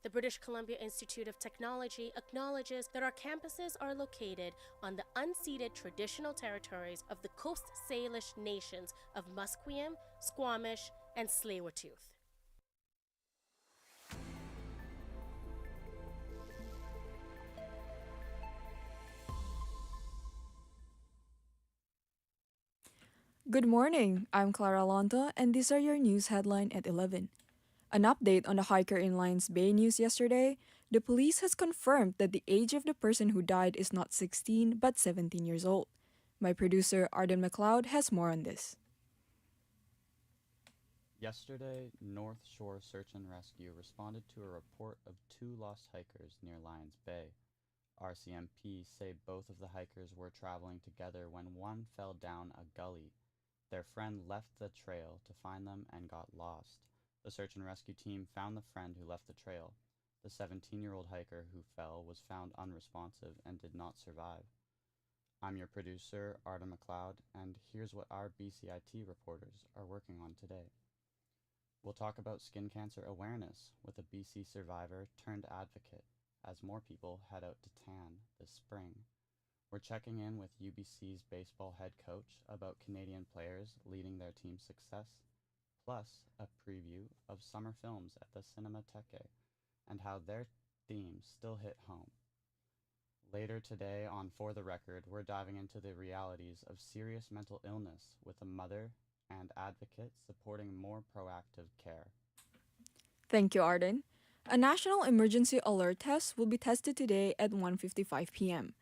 The British Columbia Institute of Technology acknowledges that our campuses are located on the unceded traditional territories of the Coast Salish nations of Musqueam, Squamish, and Tsleil-Waututh. Good morning. I'm Clara Alonto, and these are your news headline at 11. An update on the hiker in Lions Bay news yesterday. The police has confirmed that the age of the person who died is not 16 but 17 years old. My producer Arden McLeod has more on this. Yesterday, North Shore Search and Rescue responded to a report of 2 lost hikers near Lions Bay. RCMP say both of the hikers were traveling together when one fell down a gully. Their friend left the trail to find them and got lost. The search and rescue team found the friend who left the trail. The 17-year-old hiker who fell was found unresponsive and did not survive. I'm your producer, Arden McLeod, and here's what our BCIT reporters are working on today. We'll talk about skin cancer awareness with a BC survivor turned advocate as more people head out to tan this spring. We're checking in with UBC's baseball head coach about Canadian players leading their team's success, plus a preview of summer films at the Cinematheque and how their themes still hit home. Later today on For the Record, we're diving into the realities of serious mental illness with a mother and advocate supporting more proactive care. Thank you, Arden. A national emergency alert test will be tested today at 1:55 p.m.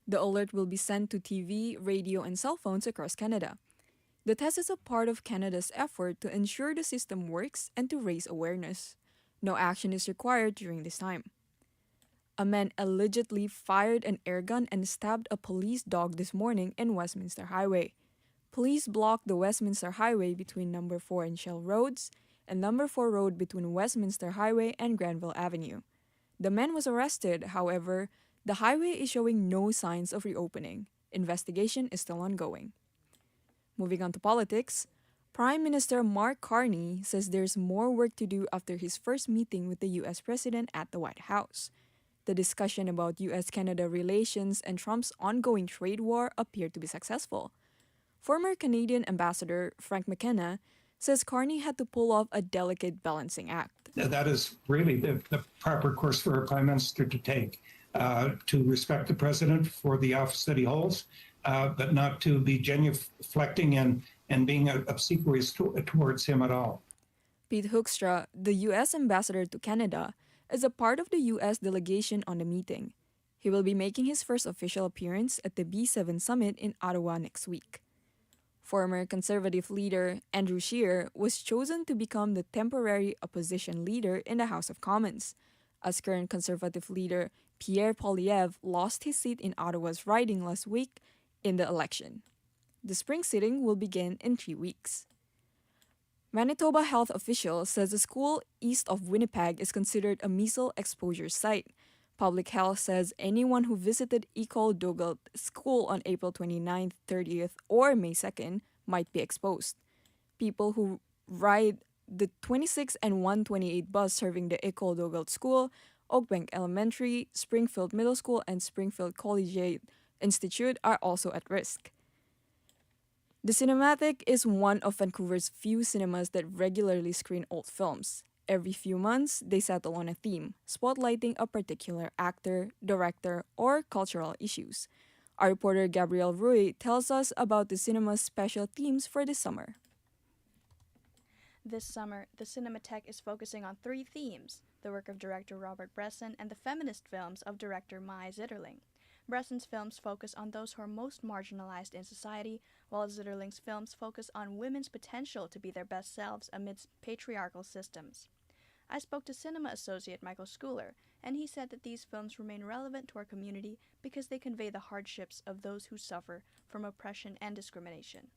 The alert will be sent to TV, radio, and cell phones across Canada. The test is a part of Canada's effort to ensure the system works and to raise awareness. No action is required during this time. A man allegedly fired an airgun and stabbed a police dog this morning in Westminster Highway. Police blocked the Westminster Highway between number 4 and Shell Roads and number 4 Road between Westminster Highway and Granville Avenue. The man was arrested, however, the highway is showing no signs of reopening. Investigation is still ongoing. Moving on to politics, Prime Minister Mark Carney says there's more work to do after his first meeting with the U.S. President at the White House. The discussion about U.S.-Canada relations and Trump's ongoing trade war appeared to be successful. Former Canadian Ambassador Frank McKenna says Carney had to pull off a delicate balancing act. That is really the proper course for a prime minister to take, to respect the president for the office that he holds, but not to be genuflecting and being obsequious towards him at all. Pete Hoekstra, the U.S. ambassador to Canada, is a part of the U.S. delegation on the meeting. He will be making his first official appearance at the B7 summit in Ottawa next week. Former Conservative leader Andrew Scheer was chosen to become the temporary opposition leader in the House of Commons, as current Conservative leader Pierre Poilievre lost his seat in Ottawa's riding last week in the election. The spring sitting will begin in 3 weeks. Manitoba health official says a school east of Winnipeg is considered a measles exposure site. Public Health says anyone who visited Ecole Dougalt School on April 29th, 30th, or May 2nd might be exposed. People who ride the 26 and 128 bus serving the Ecole Dougalt School, Oakbank Elementary, Springfield Middle School, and Springfield Collegiate Institute are also at risk. The Cinematheque is one of Vancouver's few cinemas that regularly screen old films. Every few months, they settle on a theme, spotlighting a particular actor, director, or cultural issues. Our reporter Gabrielle Rui tells us about the cinema's special themes for this summer. This summer, the Cinematheque is focusing on 3 themes: the work of director Robert Bresson and the feminist films of director Mai Zitterling. Bresson's films focus on those who are most marginalized in society, while Zitterling's films focus on women's potential to be their best selves amidst patriarchal systems. I spoke to cinema associate Michael Schooler, and he said that these films remain relevant to our community because they convey the hardships of those who suffer from oppression and discrimination.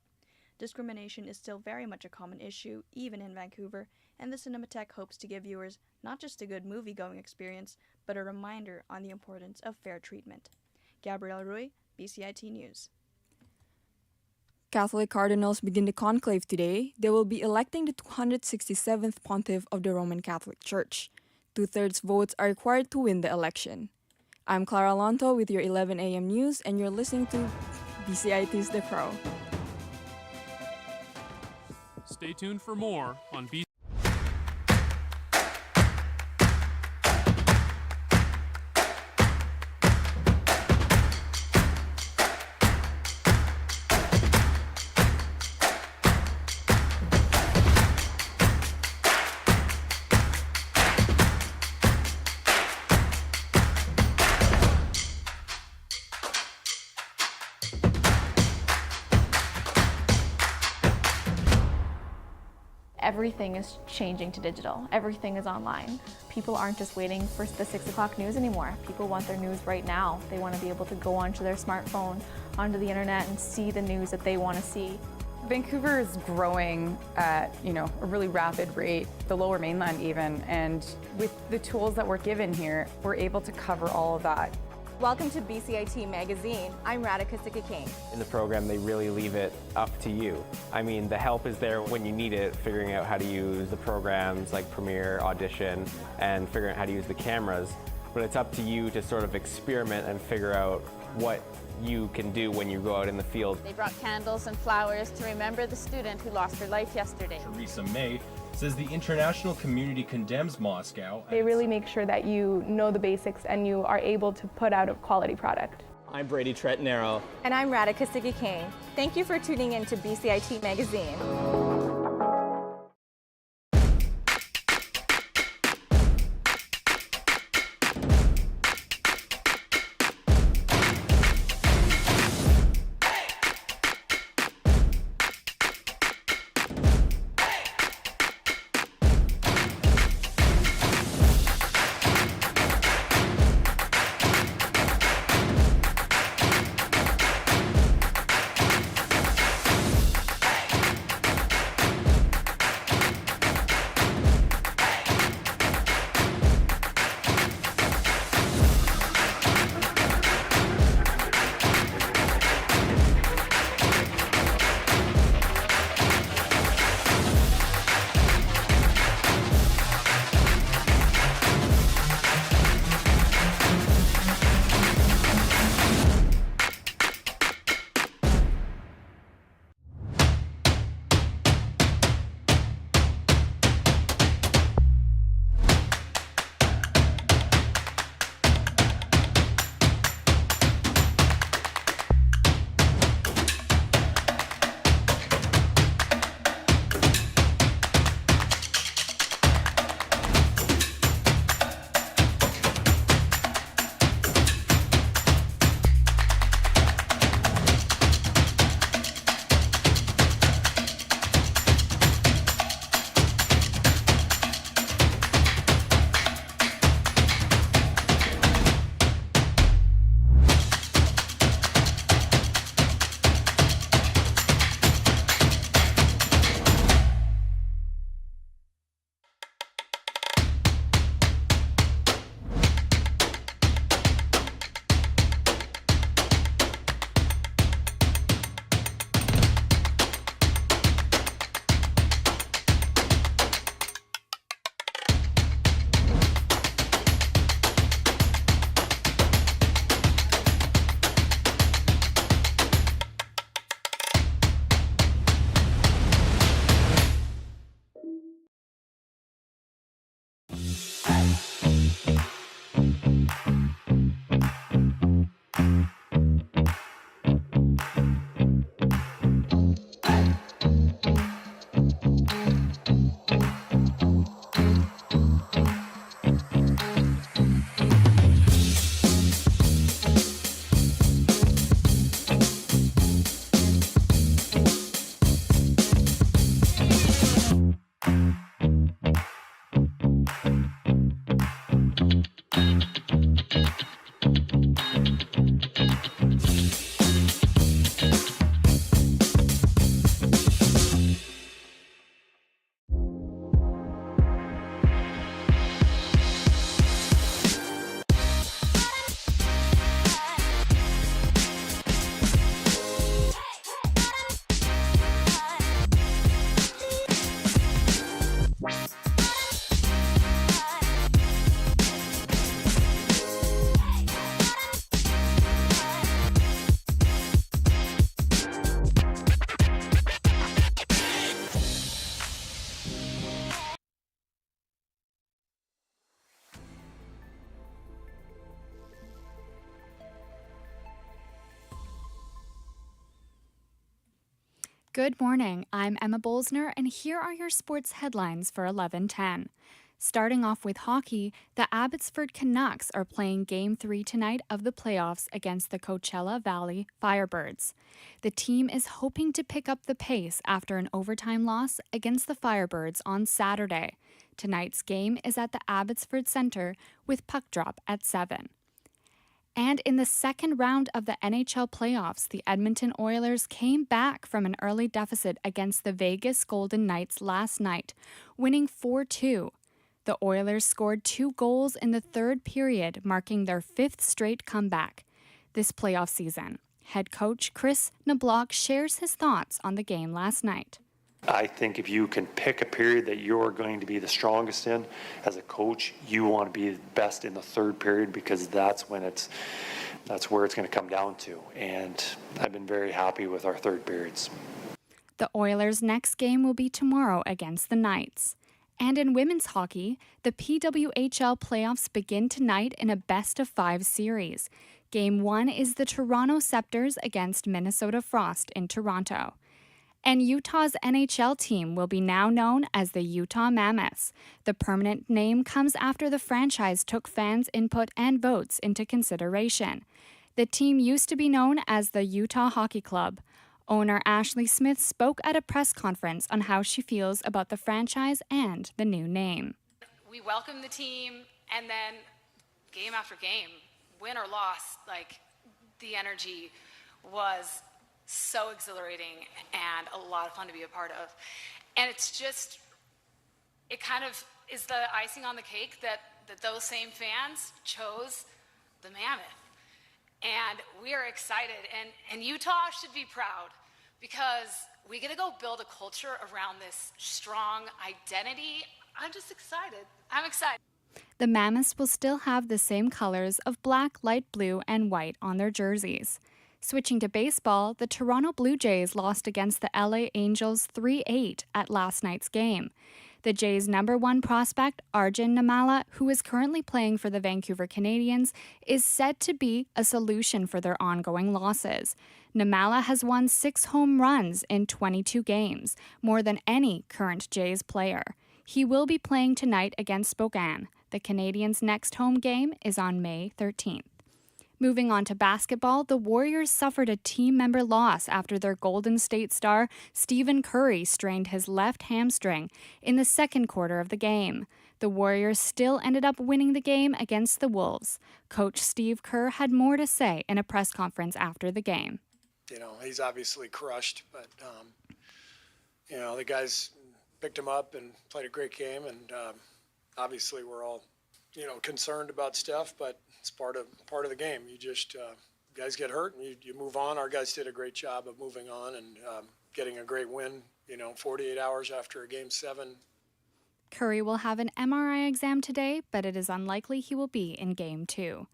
Discrimination is still very much a common issue, even in Vancouver, and the Cinematheque hopes to give viewers not just a good movie-going experience, but a reminder on the importance of fair treatment. Gabrielle Rui, BCIT News. Catholic cardinals begin the conclave today. They will be electing the 267th pontiff of the Roman Catholic Church. 2/3 votes are required to win the election. I'm Clara Lonto with your 11 a.m. news, and you're listening to BCIT's The Crow. Stay tuned for more on BCIT. Everything is changing to digital. Everything is online. People aren't just waiting for the 6 o'clock news anymore. People want their news right now. They want to be able to go onto their smartphone, onto the internet, and see the news that they want to see. Vancouver is growing at, a really rapid rate, the Lower Mainland even, and with the tools that we're given here, we're able to cover all of that. Welcome to BCIT Magazine. I'm Radhika Sikakane. In the program, they really leave it up to you. I mean, the help is there when you need it, figuring out how to use the programs like Premiere, Audition, and figuring out how to use the cameras. But it's up to you to sort of experiment and figure out what you can do when you go out in the field. They brought candles and flowers to remember the student who lost her life yesterday. Teresa May says the international community condemns Moscow. They really make sure that you know the basics and you are able to put out a quality product. I'm Brady Tretnero. And I'm Radhika Sikakane. Thank you for tuning in to BCIT Magazine. Good morning, I'm Emma Bolsner, and here are your sports headlines for 11:10. Starting off with hockey, the Abbotsford Canucks are playing Game 3 tonight of the playoffs against the Coachella Valley Firebirds. The team is hoping to pick up the pace after an overtime loss against the Firebirds on Saturday. Tonight's game is at the Abbotsford Centre with puck drop at 7. And in the second round of the NHL playoffs, the Edmonton Oilers came back from an early deficit against the Vegas Golden Knights last night, winning 4-2. The Oilers scored 2 goals in the third period, marking their 5th straight comeback this playoff season. Head coach Chris Nablock shares his thoughts on the game last night. I think if you can pick a period that you're going to be the strongest in, as a coach, you want to be best in the third period, because that's where it's going to come down to. And I've been very happy with our third periods. The Oilers' next game will be tomorrow against the Knights. And in women's hockey, the PWHL playoffs begin tonight in a best-of-5 series. Game 1 is the Toronto Scepters against Minnesota Frost in Toronto. And Utah's NHL team will be now known as the Utah Mammoths. The permanent name comes after the franchise took fans' input and votes into consideration. The team used to be known as the Utah Hockey Club. Owner Ashley Smith spoke at a press conference on how she feels about the franchise and the new name. We welcomed the team, and then game after game, win or loss, the energy was so exhilarating and a lot of fun to be a part of. And it kind of is the icing on the cake that those same fans chose the Mammoth. And we are excited, and Utah should be proud, because we get to go build a culture around this strong identity. I'm just excited. I'm excited. The Mammoths will still have the same colors of black, light blue, and white on their jerseys. Switching to baseball, the Toronto Blue Jays lost against the LA Angels 3-8 at last night's game. The Jays' number 1 prospect, Arjun Nimmala, who is currently playing for the Vancouver Canadians, is said to be a solution for their ongoing losses. Nimmala has won 6 home runs in 22 games, more than any current Jays player. He will be playing tonight against Spokane. The Canadians' next home game is on May 13th. Moving on to basketball, the Warriors suffered a team member loss after their Golden State star Stephen Curry strained his left hamstring in the second quarter of the game. The Warriors still ended up winning the game against the Wolves. Coach Steve Kerr had more to say in a press conference after the game. He's obviously crushed, but, the guys picked him up and played a great game, and obviously we're all concerned about stuff, but it's part of the game. You just guys get hurt and you move on. Our guys did a great job of moving on and getting a great win. 48 hours after a Game 7. Curry will have an MRI exam today, but it is unlikely he will be in Game 2.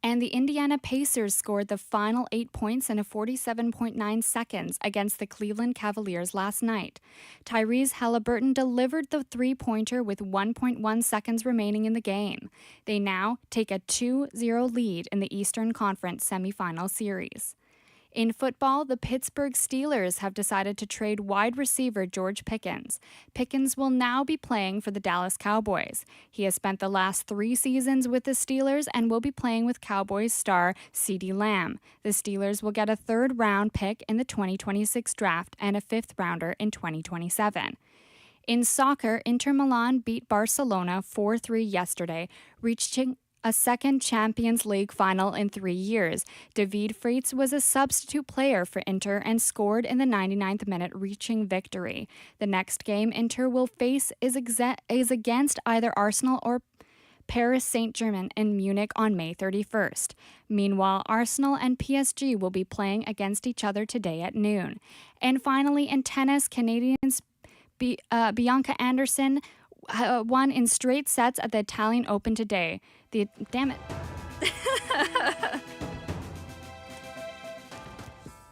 And the Indiana Pacers scored the final 8 points in a 47.9 seconds against the Cleveland Cavaliers last night. Tyrese Halliburton delivered the three-pointer with 1.1 seconds remaining in the game. They now take a 2-0 lead in the Eastern Conference semifinal series. In football, the Pittsburgh Steelers have decided to trade wide receiver George Pickens. Pickens will now be playing for the Dallas Cowboys. He has spent the last 3 seasons with the Steelers and will be playing with Cowboys star CeeDee Lamb. The Steelers will get a 3rd-round pick in the 2026 draft and a 5th-rounder in 2027. In soccer, Inter Milan beat Barcelona 4-3 yesterday, reaching a second Champions League final in 3 years. David Freitas was a substitute player for Inter and scored in the 99th minute, reaching victory. The next game Inter will face is against either Arsenal or Paris Saint-Germain in Munich on May 31st. Meanwhile, Arsenal and PSG will be playing against each other today at noon. And finally, in tennis, Canadians Bianca Anderson won in straight sets at the Italian Open today. Damn it.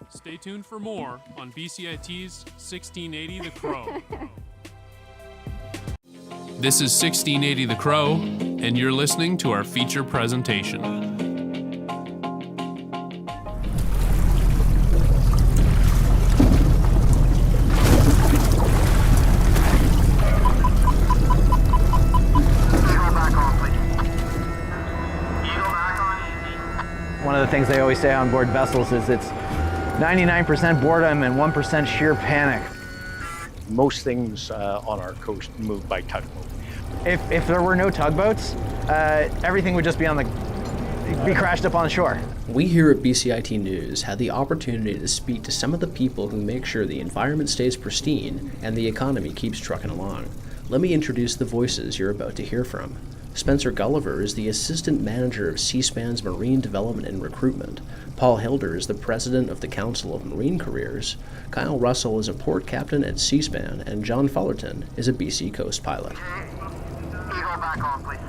Stay tuned for more on BCIT's 1680 The Crow. This is 1680 The Crow, and you're listening to our feature presentation. One of the things they always say on board vessels is it's 99% boredom and 1% sheer panic. Most things on our coast move by tugboat. If there were no tugboats, everything would just be be crashed up on shore. We here at BCIT News had the opportunity to speak to some of the people who make sure the environment stays pristine and the economy keeps trucking along. Let me introduce the voices you're about to hear from. Spencer Gulliver is the Assistant Manager of C-SPAN's Marine Development and Recruitment. Paul Hilder is the President of the Council of Marine Careers. Kyle Russell is a port captain at C-SPAN, and John Fullerton is a BC Coast pilot. Eagle back on, please.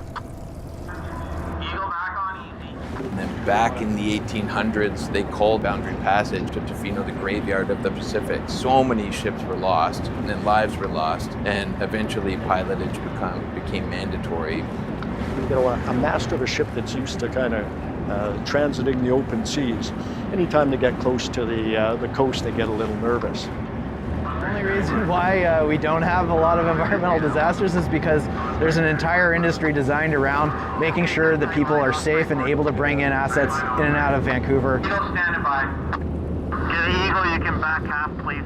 Eagle back on easy. And then back in the 1800s, they called Boundary Passage to Tofino the graveyard of the Pacific. So many ships were lost, and lives were lost, and eventually pilotage became mandatory. You know, a master of a ship that's used to kind of transiting the open seas, anytime they get close to the coast, they get a little nervous. The only reason why we don't have a lot of environmental disasters is because there's an entire industry designed around making sure that people are safe and able to bring in assets in and out of Vancouver. Eagle standing by. Get an Eagle, you can back half, please.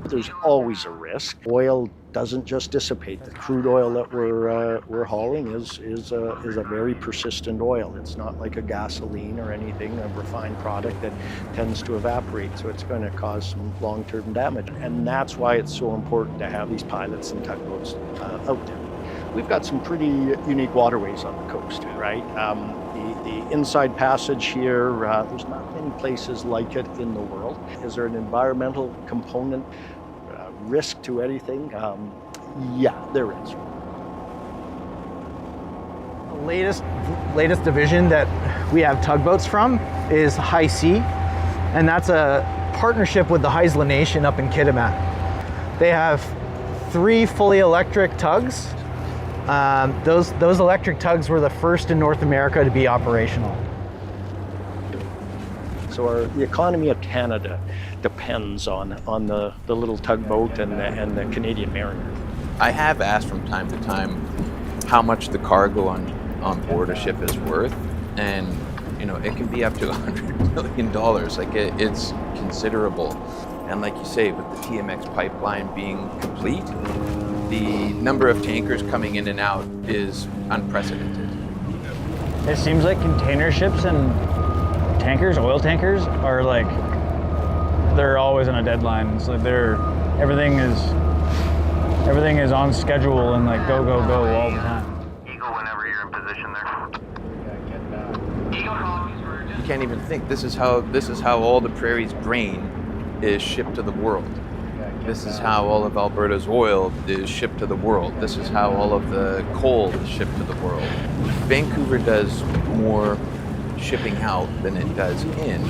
There's always a risk. Oil doesn't just dissipate. The crude oil that we're hauling is a very persistent oil. It's not like a gasoline or anything, a refined product that tends to evaporate, so it's going to cause some long-term damage. And that's why it's so important to have these pilots and tugboats out there. We've got some pretty unique waterways on the coast, right? The inside passage here, there's not many places like it in the world. Is there an environmental component? Risk to anything? Yeah, there is. The latest division that we have tugboats from is High Sea, and that's a partnership with the Haisla Nation up in Kitimat. They have 3 fully electric tugs. Those electric tugs were the first in North America to be operational. So the economy of Canada depends on the little tugboat and the Canadian Mariner. I have asked from time to time how much the cargo on board a ship is worth, and you know, it can be up to $100 million. Like it's considerable. And like you say, with the TMX pipeline being complete, the number of tankers coming in and out is unprecedented. It seems like container ships and tankers, oil tankers, are like, they're always on a deadline. It's like everything is on schedule and like go all the time. Eagle, whenever you're in position there. You can't even think. This is how all the prairie's grain is shipped to the world. This is how all of Alberta's oil is shipped to the world. This is how all of the coal is shipped to the world. Vancouver does more shipping out than it does in,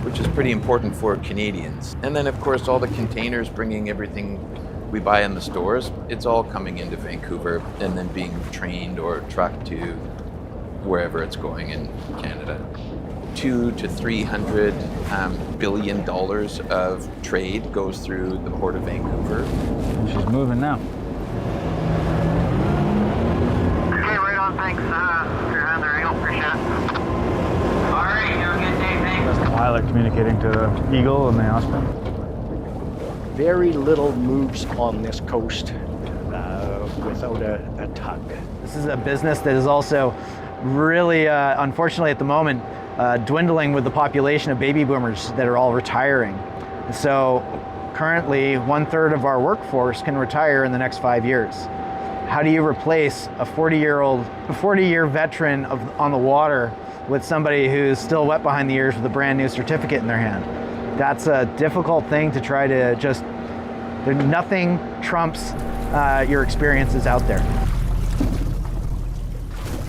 which is pretty important for Canadians. And then of course all the containers bringing everything we buy in the stores, it's all coming into Vancouver and then being trained or trucked to wherever it's going in Canada. $200 to $300 billion of trade goes through the Port of Vancouver. She's moving now. Okay, right on, thanks. Your hand there, Eagle, appreciate it. All right, have a good day, thanks. That's the pilot communicating to the Eagle and the Osprey. Very little moves on this coast without a tug. This is a business that is also really, unfortunately at the moment, dwindling with the population of baby boomers that are all retiring. So currently 1/3 of our workforce can retire in the next 5 years. How do you replace a 40-year veteran on the water with somebody who's still wet behind the ears with a brand new certificate in their hand? That's a difficult thing to try to nothing trumps your experiences out there.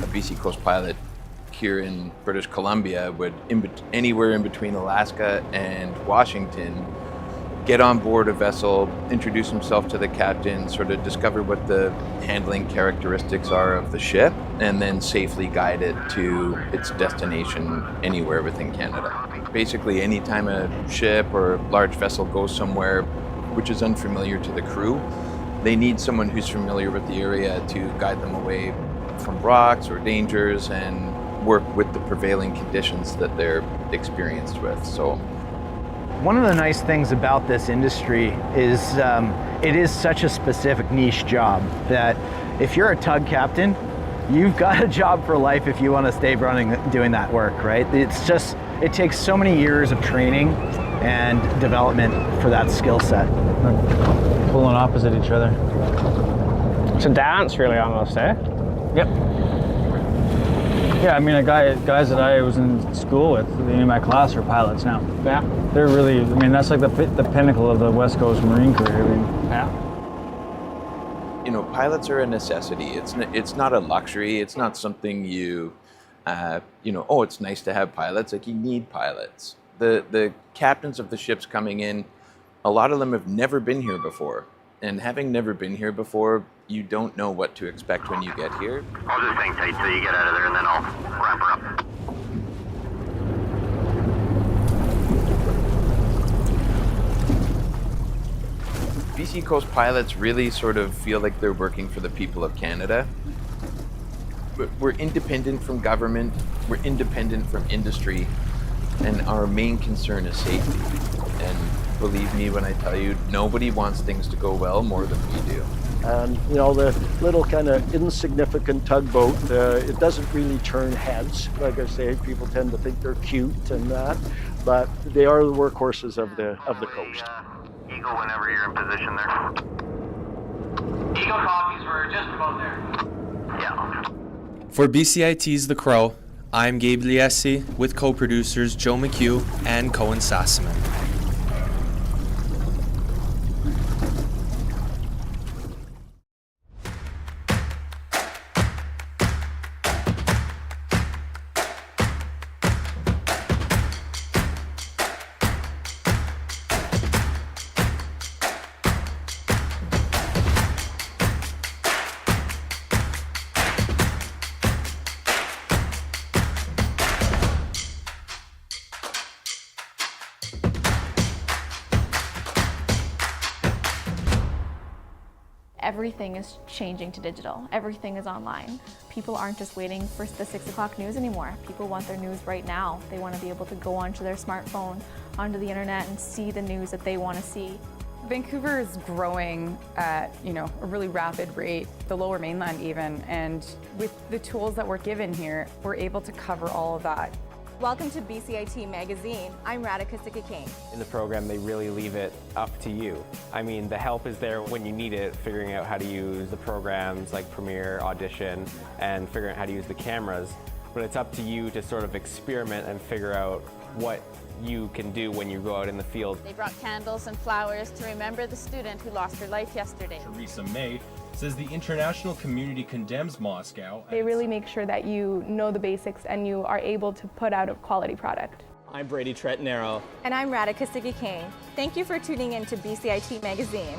A BC Coast pilot here in British Columbia would, anywhere in between Alaska and Washington, get on board a vessel, introduce himself to the captain, sort of discover what the handling characteristics are of the ship, and then safely guide it to its destination anywhere within Canada. Basically, anytime a ship or a large vessel goes somewhere which is unfamiliar to the crew, they need someone who's familiar with the area to guide them away from rocks or dangers and work with the prevailing conditions that they're experienced with. So one of the nice things about this industry is it is such a specific niche job that if you're a tug captain, you've got a job for life if you want to stay running doing that work, right? It takes so many years of training and development for that skill set. Pulling opposite each other. It's a dance, really, almost, eh? Yep. Yeah, I mean, guys that I was in school with, in my class, are pilots now. Yeah. They're really, I mean, that's like the pinnacle of the West Coast Marine career. I mean, yeah. You know, pilots are a necessity. It's not a luxury. It's not something you know, oh, it's nice to have pilots. Like, you need pilots. The captains of the ships coming in, a lot of them have never been here before. And having never been here before, you don't know what to expect when you get here. I'll just hang tight till you get out of there, and then I'll wrap her up. BC Coast pilots really sort of feel like they're working for the people of Canada. We're independent from government, we're independent from industry, and our main concern is safety. And believe me when I tell you, nobody wants things to go well more than we do. And you know, the little kind of insignificant tugboat, it doesn't really turn heads. Like I say, people tend to think they're cute and that, but they are the workhorses of the coast. Eagle whenever you're in position there. Eagle copies, we're just about there. Yeah. For BCIT's The Crow, I'm Gabe Liesi with co-producers Joe McHugh and Cohen Sassaman. Everything is changing to digital. Everything is online. People aren't just waiting for the 6 o'clock news anymore. People want their news right now. They want to be able to go onto their smartphone, onto the internet, and see the news that they want to see. Vancouver is growing at, you know, a really rapid rate, the Lower Mainland even, and with the tools that we're given here, we're able to cover all of that. Welcome to BCIT Magazine. I'm Radhika Sikakane. In the program, they really leave it up to you. I mean, the help is there when you need it, figuring out how to use the programs like Premiere, Audition, and figuring out how to use the cameras. But it's up to you to sort of experiment and figure out what you can do when you go out in the field. They brought candles and flowers to remember the student who lost her life yesterday. Theresa May says the international community condemns Moscow. They really make sure that you know the basics and you are able to put out a quality product. I'm Brady Tretnero. And I'm Radhika Sikakane. Thank you for tuning in to BCIT Magazine.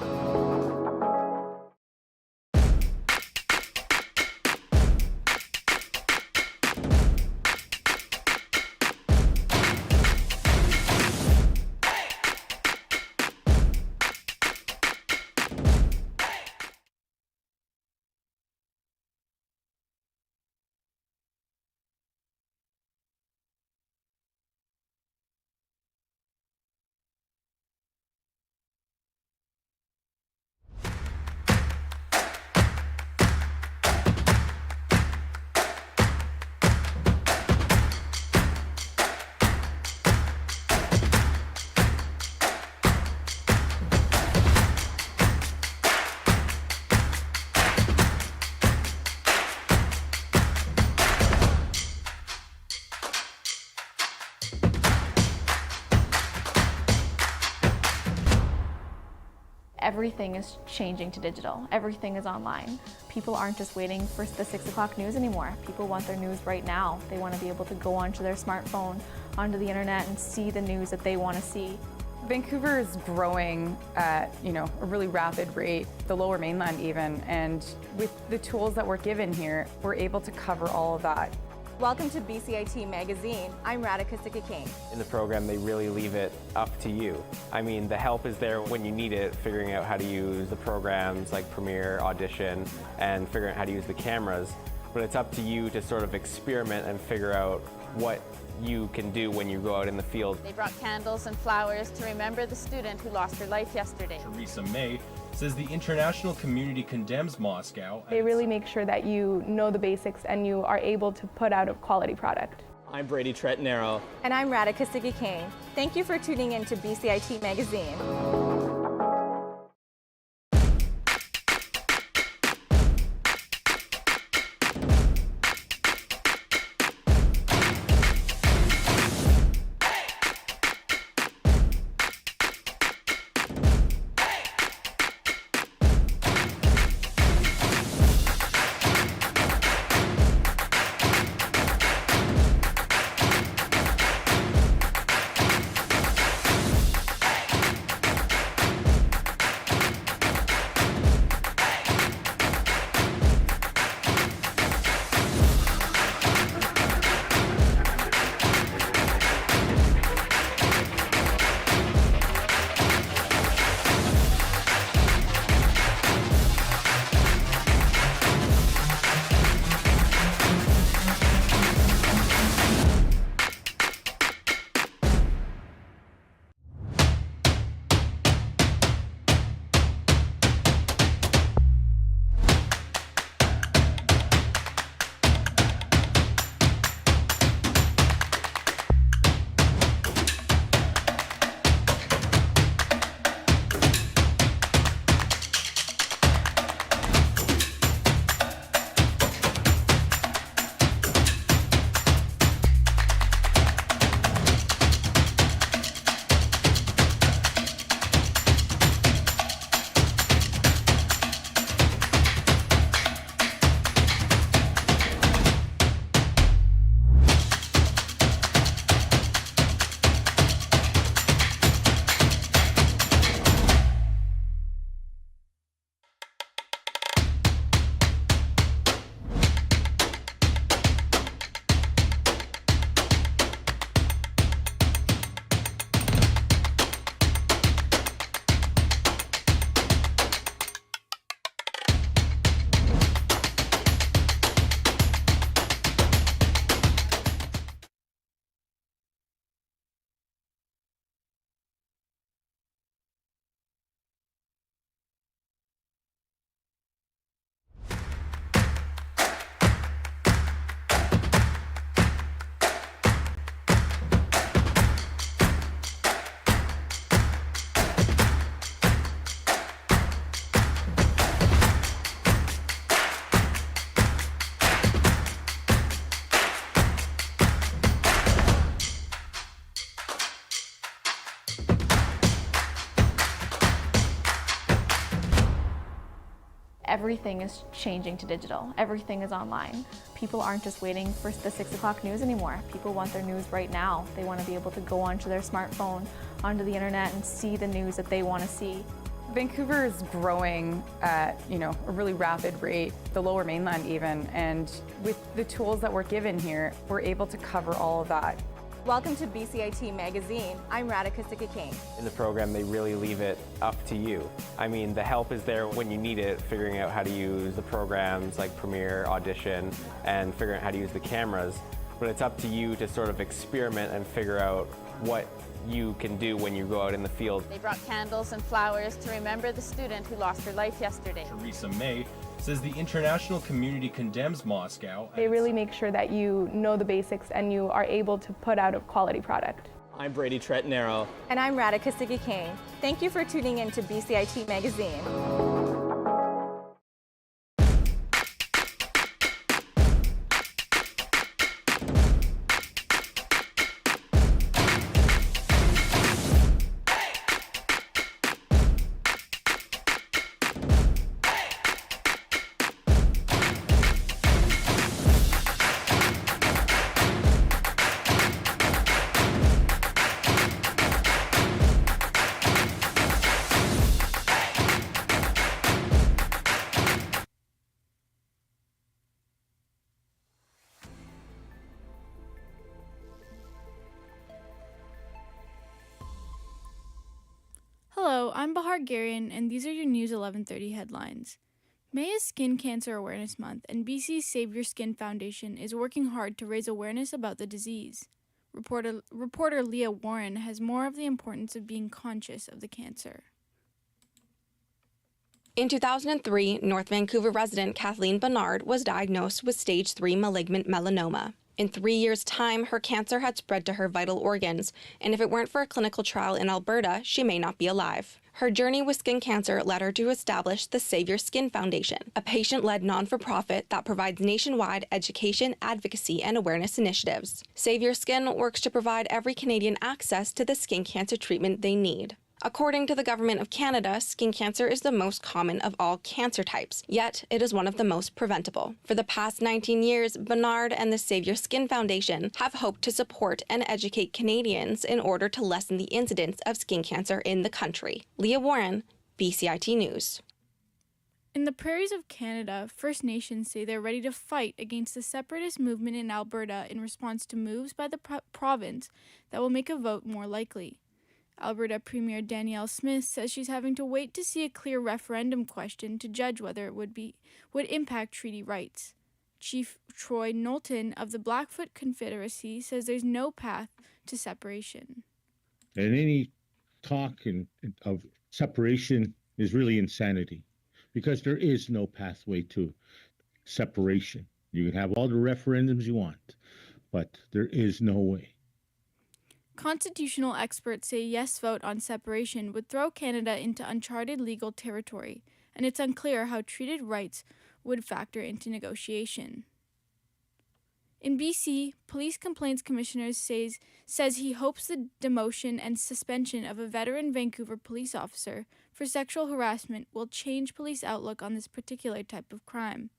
Everything is changing to digital. Everything is online. People aren't just waiting for the 6 o'clock news anymore. People want their news right now. They want to be able to go onto their smartphone, onto the internet, and see the news that they want to see. Vancouver is growing at, you know, a really rapid rate, the Lower Mainland even, and with the tools that we're given here, we're able to cover all of that. Welcome to BCIT Magazine. I'm Radhika Sikakane. In the program, they really leave it up to you. I mean, the help is there when you need it, figuring out how to use the programs like Premiere, Audition, and figuring out how to use the cameras. but it's up to you to sort of experiment and figure out what you can do when you go out in the field. They brought candles and flowers to remember the student who lost her life yesterday. Theresa May says the international community condemns Moscow. They really make sure that you know the basics and you are able to put out a quality product. I'm Brady Tretnero. And I'm Radhika Siggi-Kane. Thank you for tuning in to BCIT Magazine. Everything is changing to digital. Everything is online. People aren't just waiting for the 6 o'clock news anymore. People want their news right now. They want to be able to go onto their smartphone, onto the internet, and see the news that they want to see. Vancouver is growing at, a really rapid rate, the Lower Mainland even, and with the tools that we're given here, we're able to cover all of that. Welcome to BCIT Magazine. I'm Radhika Siggi-Kane. In the program, they really leave it up to you. I mean, the help is there when you need it, figuring out how to use the programs like Premiere, Audition, and figuring out how to use the cameras. But it's up to you to sort of experiment and figure out what you can do when you go out in the field. They brought candles and flowers to remember the student who lost her life yesterday. Theresa May says the international community condemns Moscow. They really make sure that you know the basics and you are able to put out a quality product. I'm Brady Tretnero. And I'm Radhika Siggi-Kane. Thank you for tuning in to BCIT Magazine. Hello, I'm Bahar Garian, and these are your News 1130 headlines. May is Skin Cancer Awareness Month, and BC's Save Your Skin Foundation is working hard to raise awareness about the disease. Reporter Leah Warren has more of the importance of being conscious of the cancer. In 2003, North Vancouver resident Kathleen Bernard was diagnosed with stage 3 malignant melanoma. In 3 years' time, her cancer had spread to her vital organs, and if it weren't for a clinical trial in Alberta, she may not be alive. Her journey with skin cancer led her to establish the Save Your Skin Foundation, a patient-led non-for-profit that provides nationwide education, advocacy, and awareness initiatives. Save Your Skin works to provide every Canadian access to the skin cancer treatment they need. According to the Government of Canada, skin cancer is the most common of all cancer types, yet it is one of the most preventable. For the past 19 years, Bernard and the Save Your Skin Foundation have hoped to support and educate Canadians in order to lessen the incidence of skin cancer in the country. Leah Warren, BCIT News. In the prairies of Canada, First Nations say they're ready to fight against the separatist movement in Alberta in response to moves by the province that will make a vote more likely. Alberta Premier Danielle Smith says she's having to wait to see a clear referendum question to judge whether it would impact treaty rights. Chief Troy Knowlton of the Blackfoot Confederacy says there's no path to separation. And any talk of separation is really insanity, because there is no pathway to separation. You can have all the referendums you want, but there is no way. Constitutional experts say yes vote on separation would throw Canada into uncharted legal territory, and it's unclear how treated rights would factor into negotiation. In BC, Police Complaints Commissioner says he hopes the demotion and suspension of a veteran Vancouver police officer for sexual harassment will change police outlook on this particular type of crime.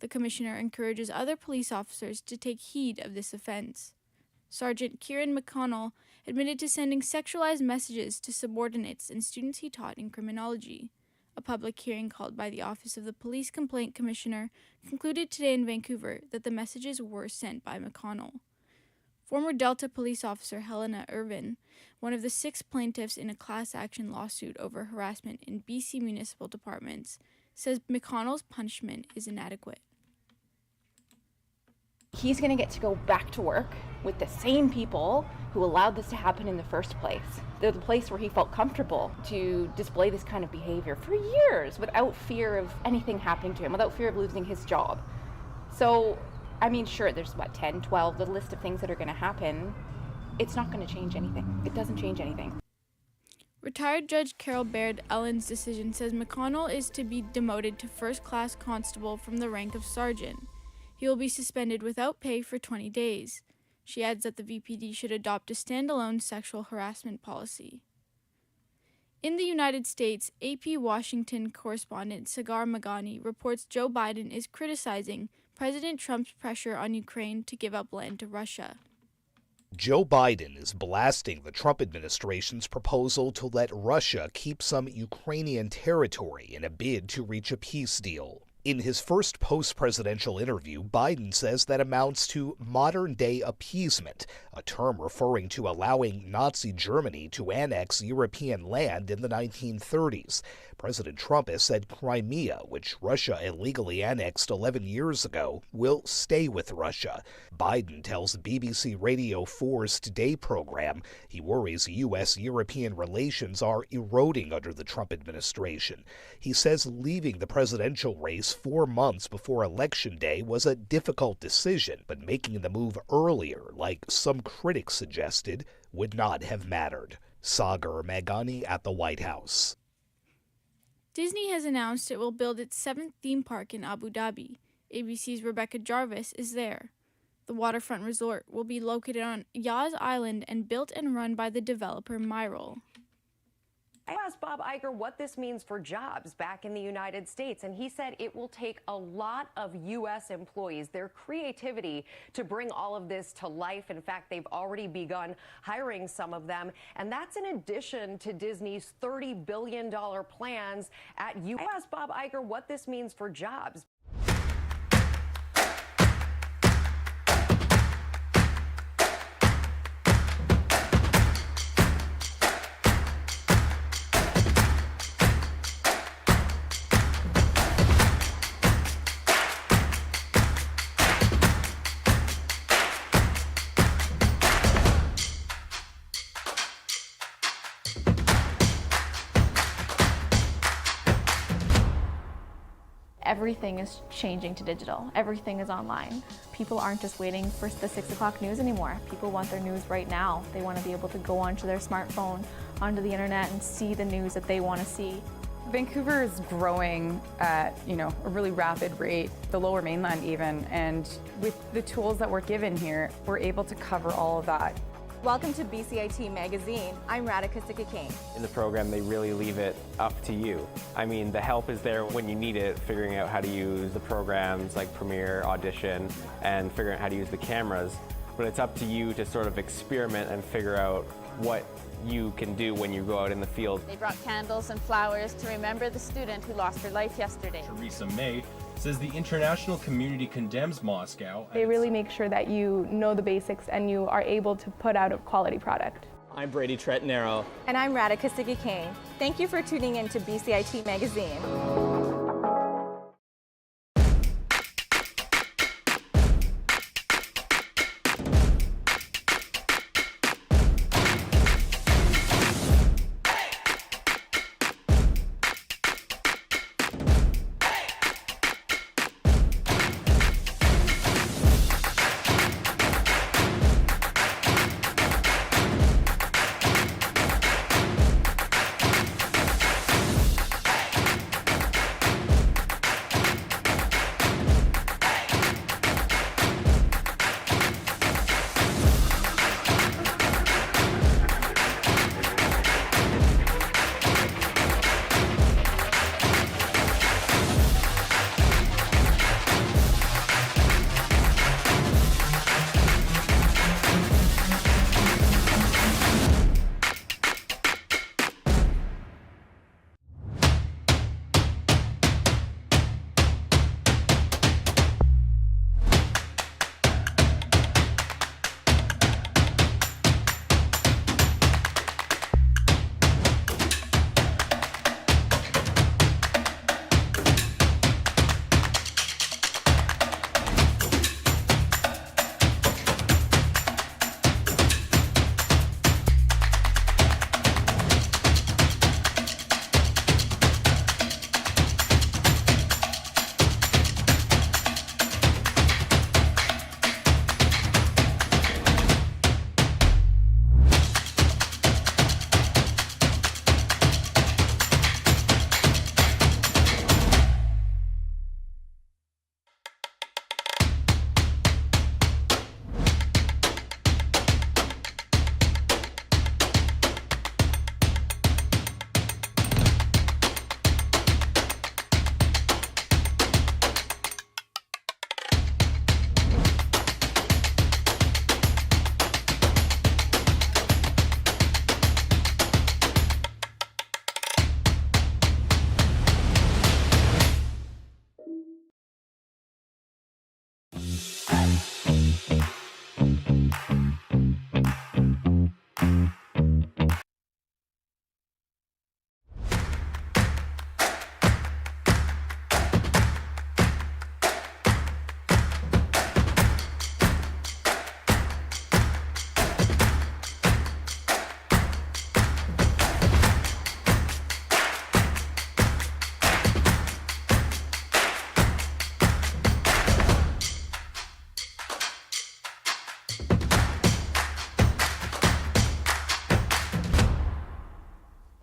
The commissioner encourages other police officers to take heed of this offense. Sergeant Kieran McConnell admitted to sending sexualized messages to subordinates and students he taught in criminology. A public hearing called by the Office of the Police Complaint Commissioner concluded today in Vancouver that the messages were sent by McConnell. Former Delta police officer Helena Irvin, one of the 6 plaintiffs in a class action lawsuit over harassment in BC municipal departments, says McConnell's punishment is inadequate. He's going to get to go back to work with the same people who allowed this to happen in the first place. They're the place where he felt comfortable to display this kind of behavior for years without fear of anything happening to him, without fear of losing his job. So, I mean, sure, there's 10, 12, the list of things that are going to happen. It's not going to change anything. It doesn't change anything. Retired Judge Carol Baird Ellen's decision says McConnell is to be demoted to first-class constable from the rank of sergeant. He will be suspended without pay for 20 days. She adds that the VPD should adopt a standalone sexual harassment policy. In the United States, AP Washington correspondent Sagar Meghani reports Joe Biden is criticizing President Trump's pressure on Ukraine to give up land to Russia. Joe Biden is blasting the Trump administration's proposal to let Russia keep some Ukrainian territory in a bid to reach a peace deal. In his first post-presidential interview, Biden says that amounts to modern-day appeasement, a term referring to allowing Nazi Germany to annex European land in the 1930s. President Trump has said Crimea, which Russia illegally annexed 11 years ago, will stay with Russia. Biden tells BBC Radio 4's Today program he worries U.S.-European relations are eroding under the Trump administration. He says leaving the presidential race 4 months before Election Day was a difficult decision, but making the move earlier, like some critics suggested, would not have mattered. Sagar Meghani at the White House. Disney has announced it will build its 7th theme park in Abu Dhabi. ABC's Rebecca Jarvis is there. The waterfront resort will be located on Yas Island and built and run by the developer Myrtle. I asked Bob Iger what this means for jobs back in the United States, and he said it will take a lot of U.S. employees, their creativity, to bring all of this to life. In fact, they've already begun hiring some of them, and that's in addition to Disney's $30 billion plans at U.S. I asked Bob Iger what this means for jobs. Everything is changing to digital. Everything is online. People aren't just waiting for the 6 o'clock news anymore. People want their news right now. They want to be able to go onto their smartphone, onto the internet, and see the news that they want to see. Vancouver is growing at, a really rapid rate, the Lower Mainland even, and with the tools that we're given here, we're able to cover all of that. Welcome to BCIT Magazine. I'm Radhika Sikakane. In the program, they really leave it up to you. I mean, the help is there when you need it, figuring out how to use the programs like Premiere, Audition, and figuring out how to use the cameras. But it's up to you to sort of experiment and figure out what you can do when you go out in the field. They brought candles and flowers to remember the student who lost her life yesterday. Theresa May says the international community condemns Moscow. They really make sure that you know the basics and you are able to put out a quality product. I'm Brady Tretnero. And I'm Radhika Sikakane. Thank you for tuning in to BCIT Magazine.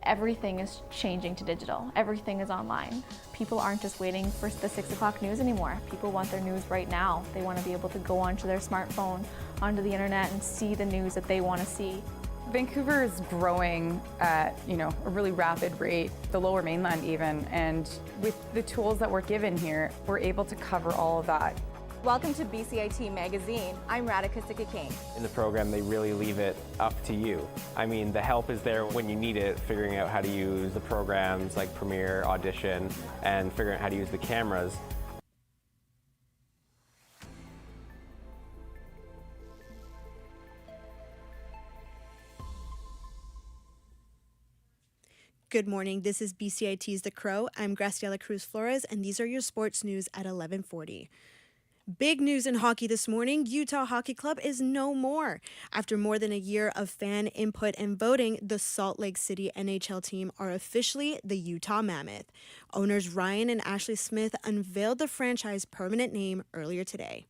Everything is changing to digital. Everything is online. People aren't just waiting for the 6 o'clock news anymore. People want their news right now. They want to be able to go onto their smartphone, onto the internet, and see the news that they want to see. Vancouver is growing at, a really rapid rate, the Lower Mainland even, and with the tools that we're given here, we're able to cover all of that. Welcome to BCIT Magazine. I'm Radhika Sikakane. In the program, they really leave it up to you. I mean, the help is there when you need it, figuring out how to use the programs like Premiere, Audition, and figuring out how to use the cameras. Good morning, this is BCIT's The Crow. I'm Graciela Cruz Flores, and these are your sports news at 11:40. Big news in hockey this morning. Utah Hockey Club is no more. After more than a year of fan input and voting, the Salt Lake City NHL team are officially the Utah Mammoth. Owners Ryan and Ashley Smith unveiled the franchise permanent name earlier today.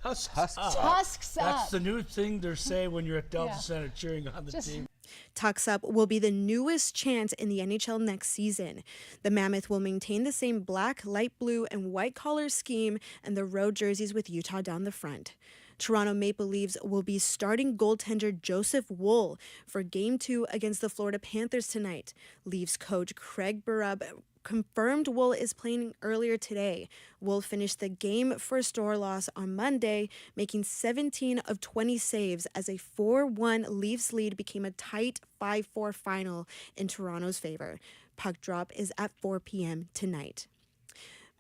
Tusks up. Tusks up. That's the new thing they're saying when you're at Delta Center cheering on the team. Tucks Up will be the newest chant in the NHL next season. The Mammoth will maintain the same black, light blue, and white collar scheme and the road jerseys with Utah down the front. Toronto Maple Leafs will be starting goaltender Joseph Woll for Game 2 against the Florida Panthers tonight. Leafs coach Craig Berube confirmed Woll is playing earlier today. Woll finished the game first door loss on Monday, making 17 of 20 saves as a 4-1 Leafs lead became a tight 5-4 final in Toronto's favor. Puck drop is at 4 p.m. tonight.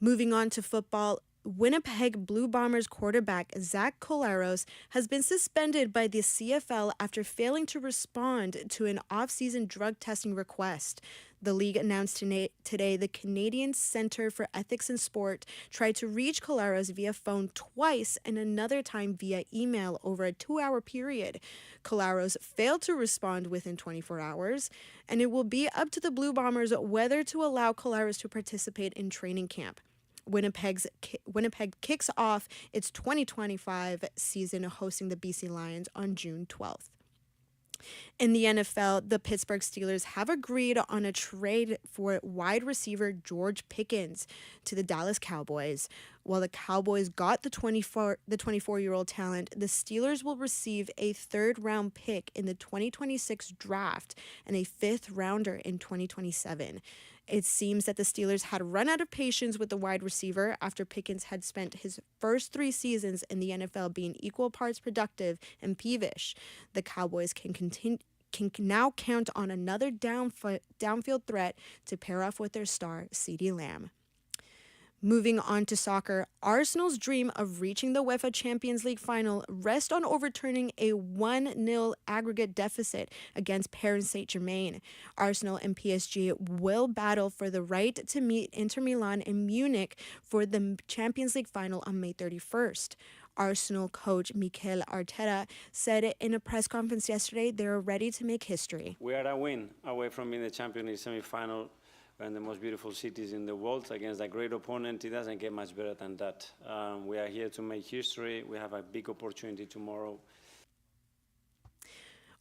Moving on to football, Winnipeg Blue Bombers quarterback Zach Collaros has been suspended by the CFL after failing to respond to an off-season drug testing request. The league announced today the Canadian Centre for Ethics in Sport tried to reach Collaros via phone twice and another time via email over a 2-hour period. Collaros failed to respond within 24 hours, and it will be up to the Blue Bombers whether to allow Collaros to participate in training camp. Winnipeg kicks off its 2025 season hosting the BC Lions on June 12th. In the NFL, the Pittsburgh Steelers have agreed on a trade for wide receiver George Pickens to the Dallas Cowboys. While the Cowboys got the 24-year-old talent, the Steelers will receive a third-round pick in the 2026 draft and a fifth-rounder in 2027. It seems that the Steelers had run out of patience with the wide receiver after Pickens had spent his first 3 seasons in the NFL being equal parts productive and peevish. The Cowboys can now count on another downfield threat to pair off with their star, CeeDee Lamb. Moving on to soccer, Arsenal's dream of reaching the UEFA Champions League final rests on overturning a 1-0 aggregate deficit against Paris Saint-Germain. Arsenal and PSG will battle for the right to meet Inter Milan in Munich for the Champions League final on May 31st. Arsenal coach Mikel Arteta said in a press conference yesterday they are ready to make history. We are a win away from being the champion in the semi-final. We're in the most beautiful cities in the world against a great opponent. It doesn't get much better than that. We are here to make history. We have a big opportunity tomorrow.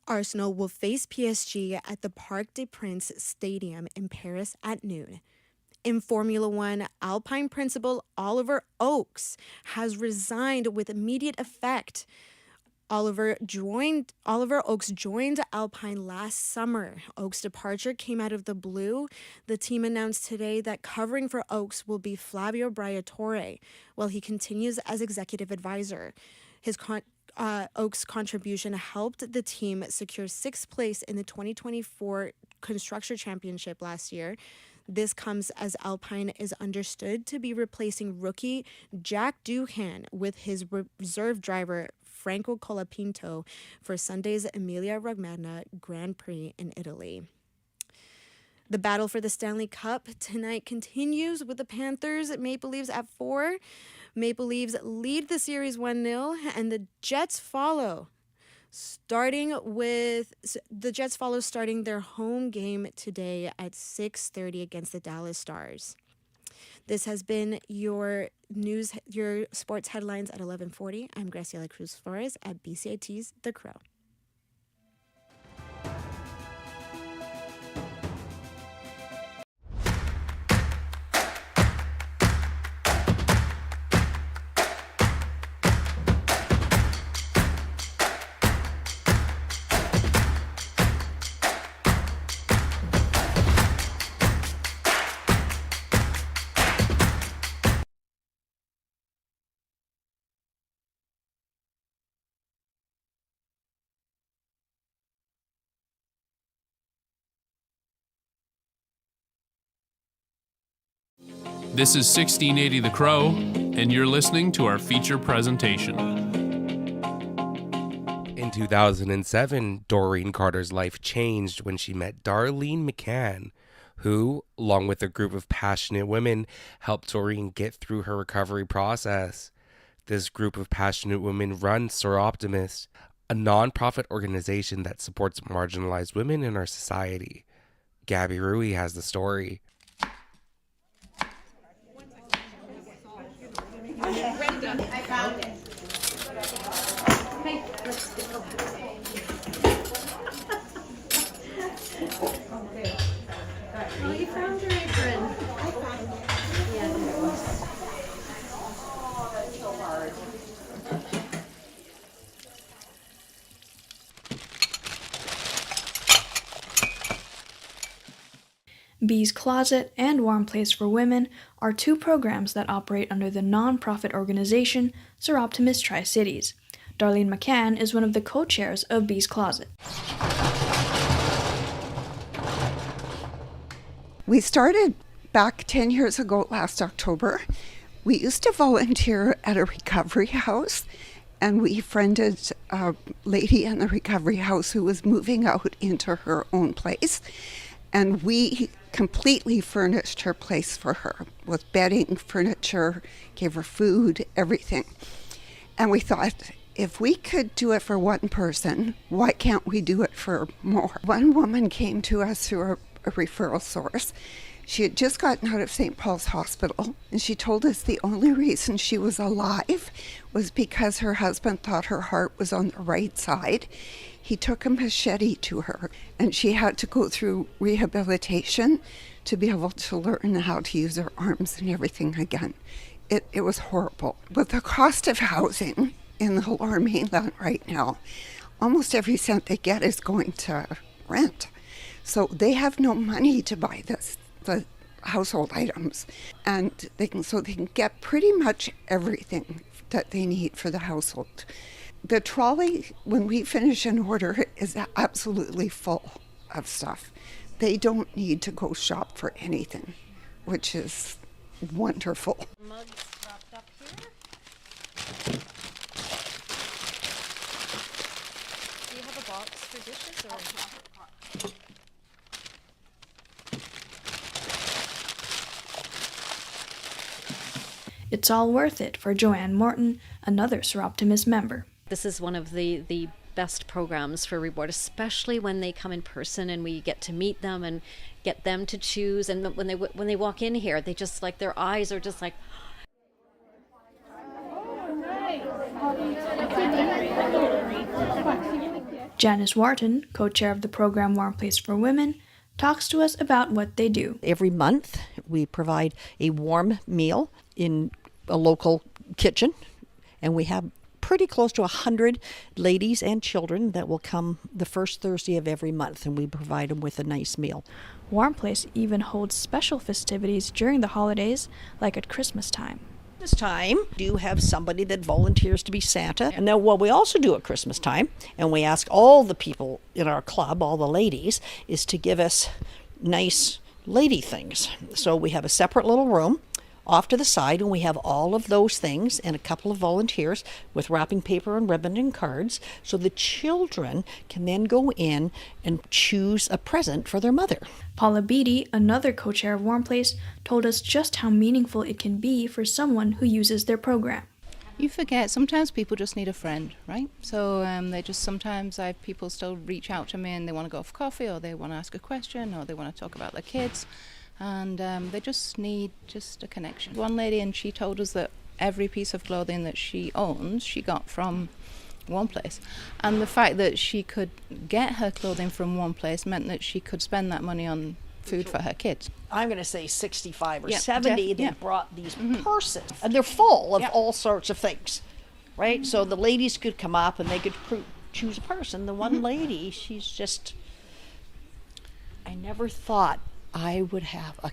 Arsenal will face PSG at the Parc des Princes Stadium in Paris at noon. In Formula One, Alpine principal Oliver Oakes has resigned with immediate effect. Oliver Oakes joined Alpine last summer. Oakes' departure came out of the blue. The team announced today that covering for Oakes will be Flavio Briatore, while he continues as executive advisor. Oakes' contribution helped the team secure 6th place in the 2024 Constructor Championship last year. This comes as Alpine is understood to be replacing rookie Jack Doohan with his reserve driver Franco Colapinto for Sunday's Emilia-Romagna Grand Prix in Italy. The battle for the Stanley Cup tonight continues with the Panthers Maple Leafs at 4. Maple Leafs lead the series 1-0, and the Jets follow. Starting their home game today at 6:30 against the Dallas Stars. This has been your sports headlines at 11:40. I'm Graciela Cruz Flores at BCIT's The Crow. This is 1680 The Crow, and you're listening to our feature presentation. In 2007, Doreen Carter's life changed when she met Darlene McCann, who, along with a group of passionate women, helped Doreen get through her recovery process. This group of passionate women runs Soroptimist, a non-profit organization that supports marginalized women in our society. Gabby Rui has the story. I found it. Hey, let's go. Oh, you found your apron. I found it. Yeah, it was. Oh, that's so hard. Bee's Closet and Warm Place for Women are two programs that operate under the non-profit organization Soroptimist Tri-Cities. Darlene McCann is one of the co-chairs of Bee's Closet. We started back 10 years ago last October. We used to volunteer at a recovery house, and we friended a lady in the recovery house who was moving out into her own place. And we completely furnished her place for her with bedding, furniture, gave her food, everything. And we thought, if we could do it for one person, why can't we do it for more? One woman came to us through a referral source. She had just gotten out of St. Paul's Hospital, and she told us the only reason she was alive was because her husband thought her heart was on the right side. He took a machete to her, and she had to go through rehabilitation to be able to learn how to use her arms and everything again. It was horrible. With the cost of housing in the Lower Mainland right now, almost every cent they get is going to rent. So they have no money to buy the household items, and they can get pretty much everything that they need for the household. The trolley, when we finish an order, is absolutely full of stuff. They don't need to go shop for anything, which is wonderful. Mugs wrapped up here. Do you have a box for dishes or? It's all worth it for Joanne Morton, another Soroptimist member. This is one of the best programs for reward, especially when they come in person and we get to meet them and get them to choose. And when they walk in here, they just like, their eyes are just like. Janice Wharton, co-chair of the program Warm Place for Women, talks to us about what they do. Every month, we provide a warm meal in a local kitchen, and we have pretty close to 100 ladies and children that will come the first Thursday of every month, and we provide them with a nice meal. Warm Place even holds special festivities during the holidays, like at Christmas time. This time, we do have somebody that volunteers to be Santa. And now what we also do at Christmas time, and we ask all the people in our club, all the ladies, is to give us nice lady things. So we have a separate little room off to the side, and we have all of those things and a couple of volunteers with wrapping paper and ribbon and cards, so the children can then go in and choose a present for their mother. Paula Beatty, another co-chair of Warm Place, told us just how meaningful it can be for someone who uses their program. You forget, sometimes people just need a friend, right? So sometimes I have people still reach out to me and they want to go for coffee, or they want to ask a question, or they want to talk about their kids. And they just need a connection. One lady, and she told us that every piece of clothing that she owns, she got from one place. And the fact that she could get her clothing from one place meant that she could spend that money on food for her kids. I'm going to say 65 or Yeah, 70, they yeah. brought these purses. And they're full of all sorts of things, right? So the ladies could come up and they could choose a purse. And the one lady, she's just, I never thought I would have a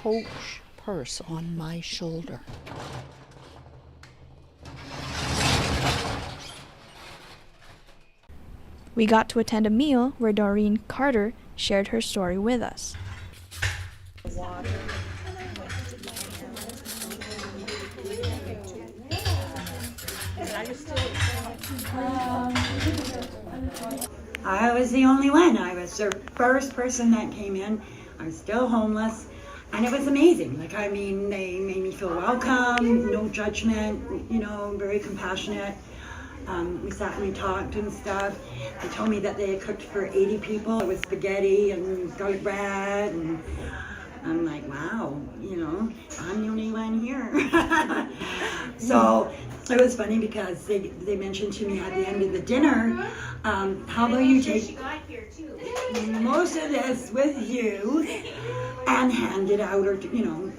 Coach purse on my shoulder. We got to attend a meal where Doreen Carter shared her story with us. I was the only one. I was the first person that came in. I was still homeless, and it was amazing. Like, I mean, they made me feel welcome, no judgment, you know, very compassionate. We sat and we talked and stuff. They told me that they had cooked for 80 people. It was spaghetti and garlic bread, and I'm like, wow, you know, I'm the only one here. So it was funny because they mentioned to me at the end of the dinner, how about you take most of this with you and hand it out, or, you know.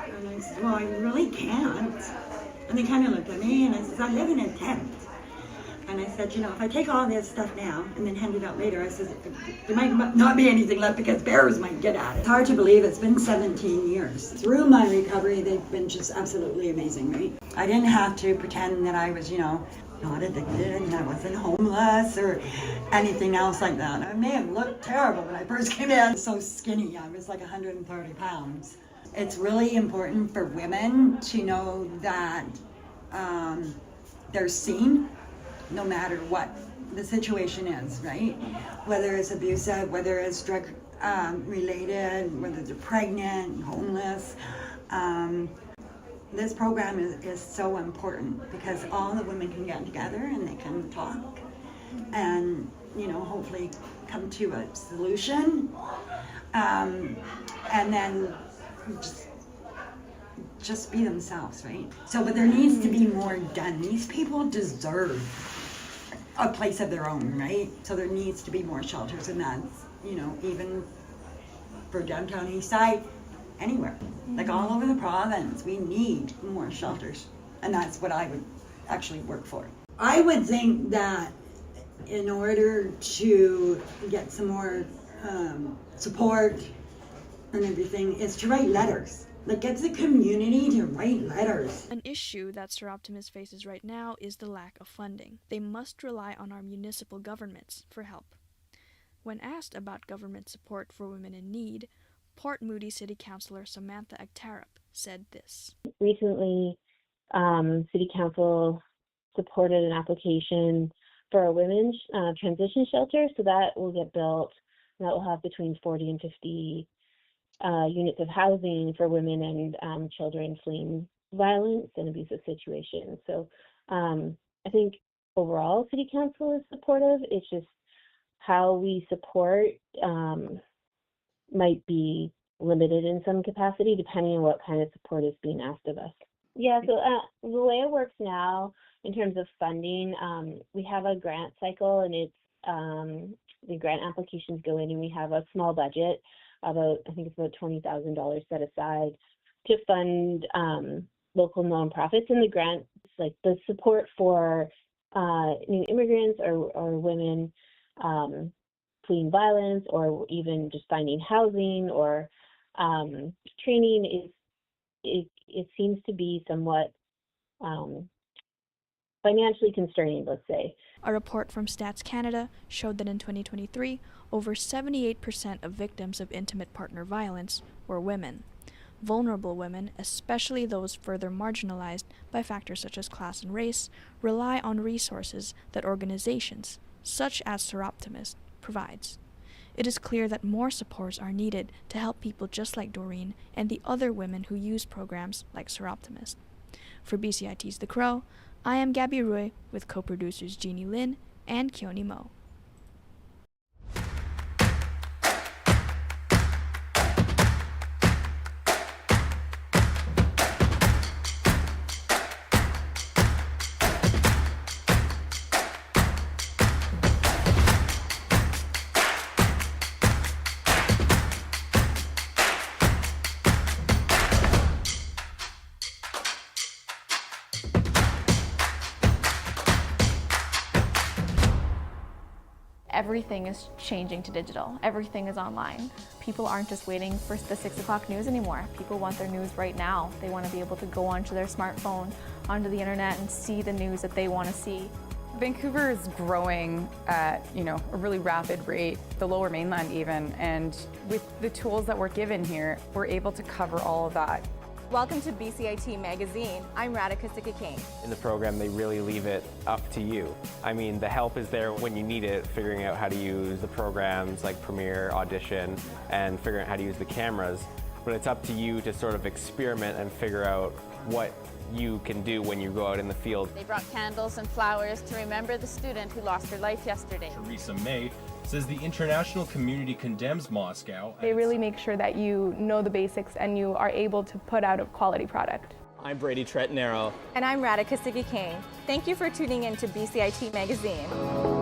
And I said, well, I really can't. And they kind of looked at me, and I said, I live in a tent. And I said, you know, if I take all this stuff now and then hand it out later, I said, there might not be anything left because bears might get at it. It's hard to believe it's been 17 years. Through my recovery, they've been just absolutely amazing, right? I didn't have to pretend that I was, you know, not addicted and I wasn't homeless or anything else like that. I may have looked terrible when I first came in. So skinny, I was like 130 pounds. It's really important for women to know that they're seen, no matter what the situation is, right? Whether it's abusive, whether it's drug related, whether they're pregnant, homeless. This program is so important because all the women can get together and they can talk and, you know, hopefully come to a solution. And then just be themselves, right? So, but there needs to be more done. These people deserve a place of their own, right? So there needs to be more shelters, and that's, you know, even for downtown east side, anywhere, like all over the province, we need more shelters, and that's what I would actually work for. I would think that in order to get some more support and everything is to write letters. Like, get the community to write letters. An issue that Sir Optimus faces right now is the lack of funding. They must rely on our municipal governments for help. When asked about government support for women in need, Port Moody City Councillor Samantha Aktarup said this. Recently, City Council supported an application for a women's transition shelter, so that will get built, and that will have between 40 and 50 units of housing for women and children fleeing violence and abusive situations. So I think overall City Council is supportive. It's just how we support might be limited in some capacity depending on what kind of support is being asked of us. Yeah, so the way it works now in terms of funding, we have a grant cycle, and it's the grant applications go in and we have a small budget. I think it's about $20,000 set aside to fund local nonprofits, and the grants, like the support for new immigrants or women fleeing violence, or even just finding housing or training, it seems to be somewhat financially constraining, let's say. A report from Stats Canada showed that in 2023, over 78% of victims of intimate partner violence were women. Vulnerable women, especially those further marginalized by factors such as class and race, rely on resources that organizations, such as Sir Optimus, provides. It is clear that more supports are needed to help people just like Doreen and the other women who use programs like Sir Optimus. For BCIT's The Crow, I am Gabby Roy with co-producers Jeannie Lynn and Keone Mo. Everything is changing to digital. Everything is online. People aren't just waiting for the 6 o'clock news anymore. People want their news right now. They want to be able to go onto their smartphone, onto the internet, and see the news that they want to see. Vancouver is growing at, a really rapid rate, the Lower Mainland even, and with the tools that we're given here, we're able to cover all of that. Welcome to BCIT Magazine. I'm Radhika Sikakane. In the program, they really leave it up to you. I mean, the help is there when you need it, figuring out how to use the programs like Premiere, Audition, and figuring out how to use the cameras. But it's up to you to sort of experiment and figure out what you can do when you go out in the field. They brought candles and flowers to remember the student who lost her life yesterday. Theresa May says the international community condemns Moscow. They really make sure that you know the basics and you are able to put out a quality product. I'm Brady Tretnero. And I'm Radhika Sikakane. Thank you for tuning in to BCIT Magazine.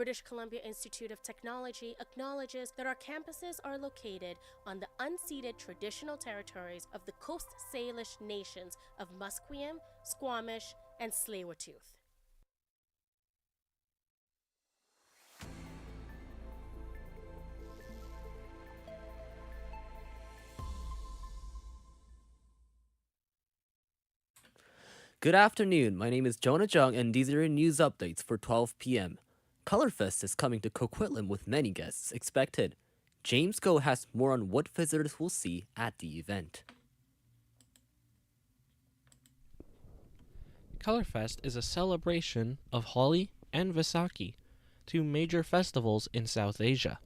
British Columbia Institute of Technology acknowledges that our campuses are located on the unceded traditional territories of the Coast Salish nations of Musqueam, Squamish, and Tsleil-Waututh. Good afternoon, my name is Jonah Jung and these are your news updates for 12 p.m. Colorfest is coming to Coquitlam with many guests expected. James Go has more on what visitors will see at the event. Colorfest is a celebration of Holi and Vaisakhi, two major festivals in South Asia.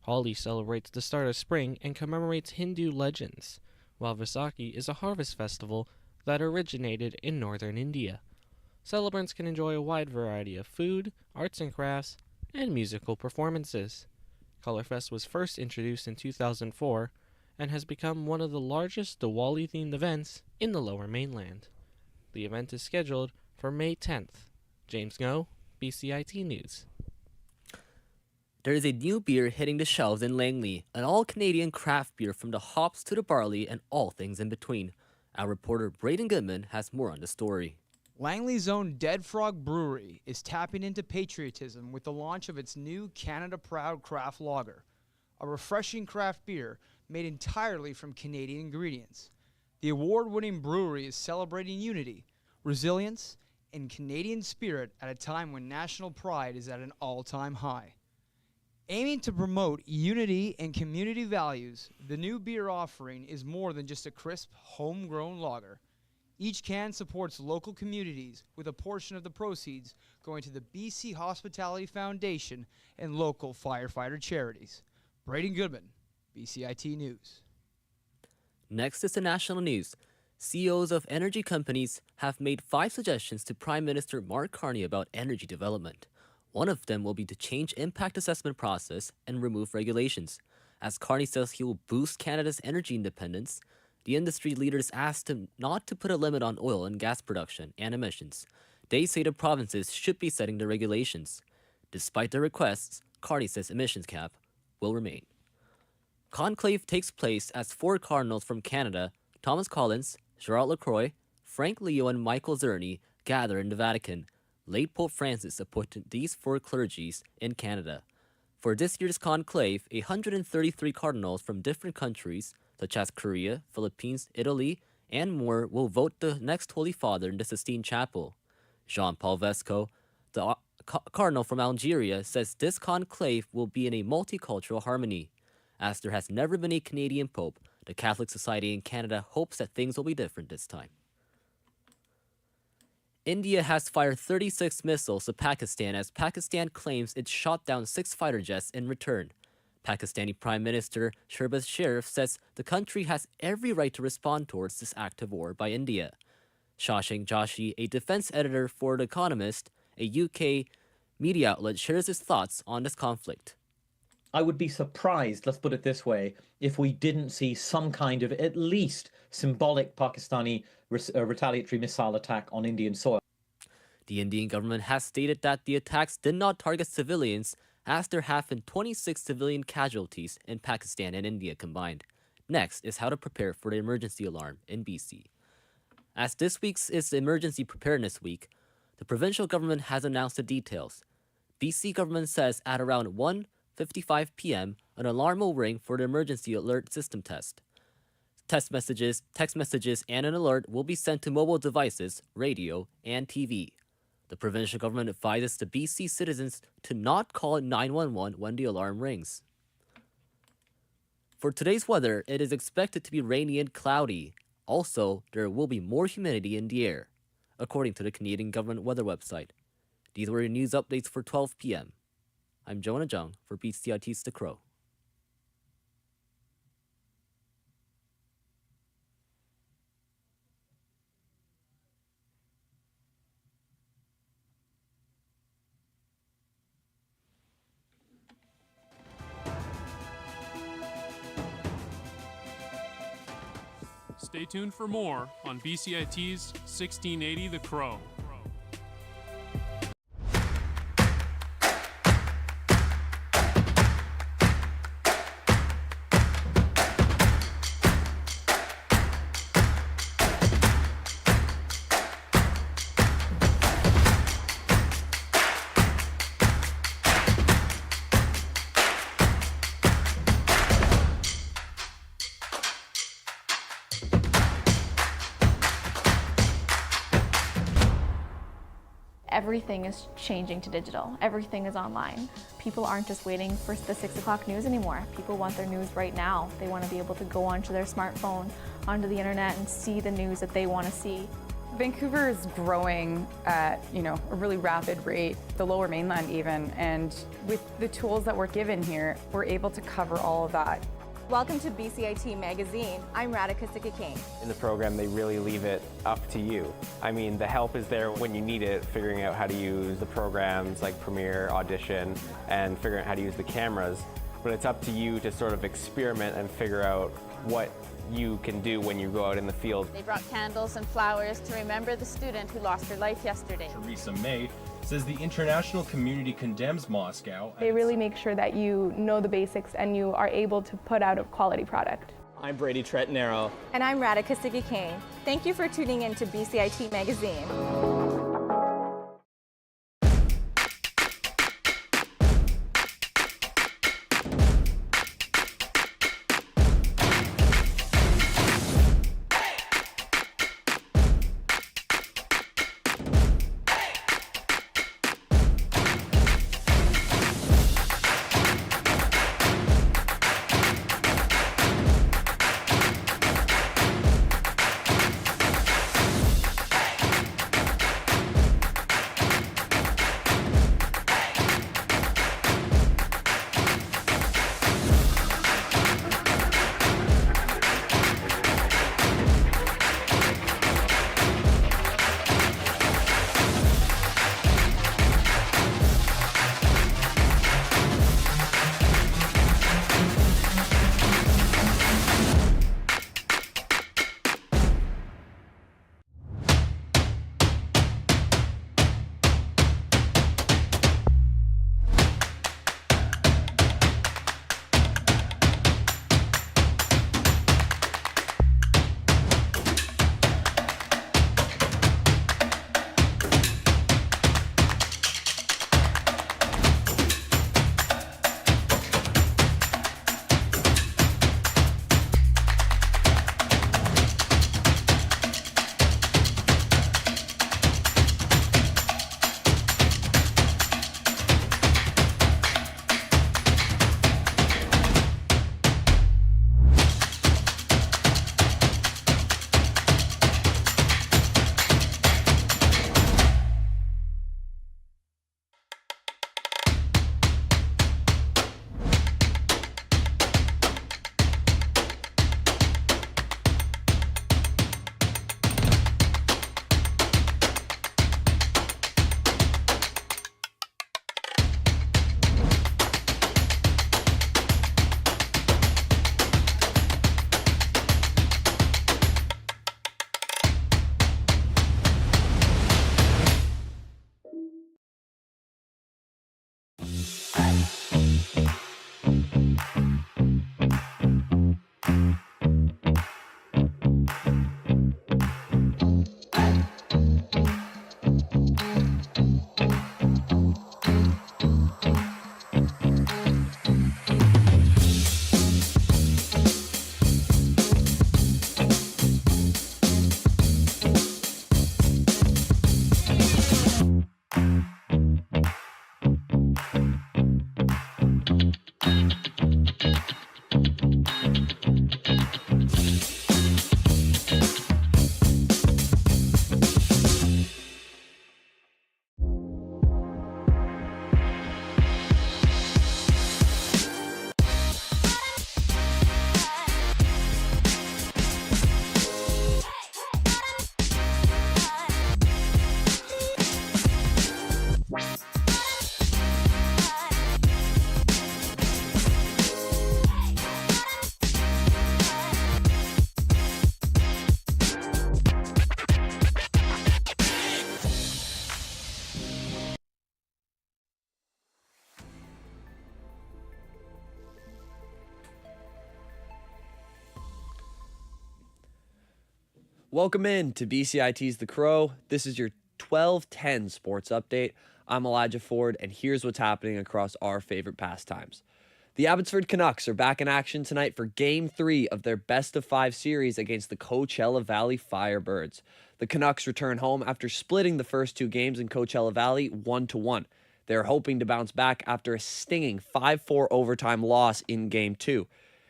Holi celebrates the start of spring and commemorates Hindu legends, while Vaisakhi is a harvest festival that originated in northern India. Celebrants can enjoy a wide variety of food, arts and crafts, and musical performances. Colorfest was first introduced in 2004 and has become one of the largest Diwali-themed events in the Lower Mainland. The event is scheduled for May 10th. James Ngo, BCIT News. There is a new beer hitting the shelves in Langley, an all-Canadian craft beer from the hops to the barley and all things in between. Our reporter Braden Goodman has more on the story. Langley's own Dead Frog Brewery is tapping into patriotism with the launch of its new Canada Proud Craft Lager, a refreshing craft beer made entirely from Canadian ingredients. The award-winning brewery is celebrating unity, resilience, and Canadian spirit at a time when national pride is at an all-time high. Aiming to promote unity and community values, the new beer offering is more than just a crisp, homegrown lager. Each can supports local communities with a portion of the proceeds going to the BC Hospitality Foundation and local firefighter charities. Braden Goodman, BCIT News. Next is the national news. CEOs of energy companies have made 5 suggestions to Prime Minister Mark Carney about energy development. One of them will be to change impact assessment process and remove regulations. As Carney says he will boost Canada's energy independence, the industry leaders asked him not to put a limit on oil and gas production and emissions. They say the provinces should be setting the regulations. Despite their requests, Carney says emissions cap will remain. Conclave takes place as 4 cardinals from Canada, Thomas Collins, Gerard Lacroix, Frank Leo, and Michael Zerny, gather in the Vatican. Late Pope Francis appointed these 4 clergies in Canada. For this year's conclave, 133 cardinals from different countries, such as Korea, Philippines, Italy, and more, will vote the next Holy Father in the Sistine Chapel. Jean-Paul Vesco, the cardinal from Algeria, says this conclave will be in a multicultural harmony. As there has never been a Canadian pope, the Catholic Society in Canada hopes that things will be different this time. India has fired 36 missiles to Pakistan as Pakistan claims it shot down 6 fighter jets in return. Pakistani Prime Minister Shehbaz Sharif says the country has every right to respond towards this act of war by India. Shashank Joshi, a defense editor for The Economist, a UK media outlet, shares his thoughts on this conflict. I would be surprised, let's put it this way, if we didn't see some kind of at least symbolic Pakistani retaliatory missile attack on Indian soil. The Indian government has stated that the attacks did not target civilians, as there have been 26 civilian casualties in Pakistan and India combined. Next is how to prepare for the emergency alarm in BC. As this week is the Emergency Preparedness Week, the provincial government has announced the details. BC government says at around 1:55 p.m., an alarm will ring for the emergency alert system test. Text messages, and an alert will be sent to mobile devices, radio, and TV. The provincial government advises the BC citizens to not call 911 when the alarm rings. For today's weather, it is expected to be rainy and cloudy. Also, there will be more humidity in the air, according to the Canadian government weather website. These were your news updates for 12 p.m. I'm Jonah Jung for BCIT's The Crow. Stay tuned for more on BCIT's 1680 The Crow. everything is changing to digital. Everything is online. People aren't just waiting for the 6 o'clock news anymore. People want their news right now. They want to be able to go onto their smartphone, onto the internet, and see the news that they want to see. Vancouver is growing at, a really rapid rate, the Lower Mainland even, and with the tools that we're given here, we're able to cover all of that. Welcome to BCIT Magazine. I'm Radhika Sikki-King. In the program, they really leave it up to you. I mean, the help is there when you need it, figuring out how to use the programs like Premiere, Audition, and figuring out how to use the cameras. But it's up to you to sort of experiment and figure out what you can do when you go out in the field. They brought candles and flowers to remember the student who lost her life yesterday. Theresa May says the international community condemns Moscow. They really make sure that you know the basics and you are able to put out a quality product. I'm Brady Tretnero. And I'm Radhika Sikki-King. Thank you for tuning in to BCIT Magazine. Welcome in to BCIT's The Crow. This is your 12:10 sports update. I'm Elijah Ford, and here's what's happening across our favorite pastimes. The Abbotsford Canucks are back in action tonight for Game 3 of their best-of-5 series against the Coachella Valley Firebirds. The Canucks return home after splitting the first 2 games in Coachella Valley 1-1. They're hoping to bounce back after a stinging 5-4 overtime loss in Game 2.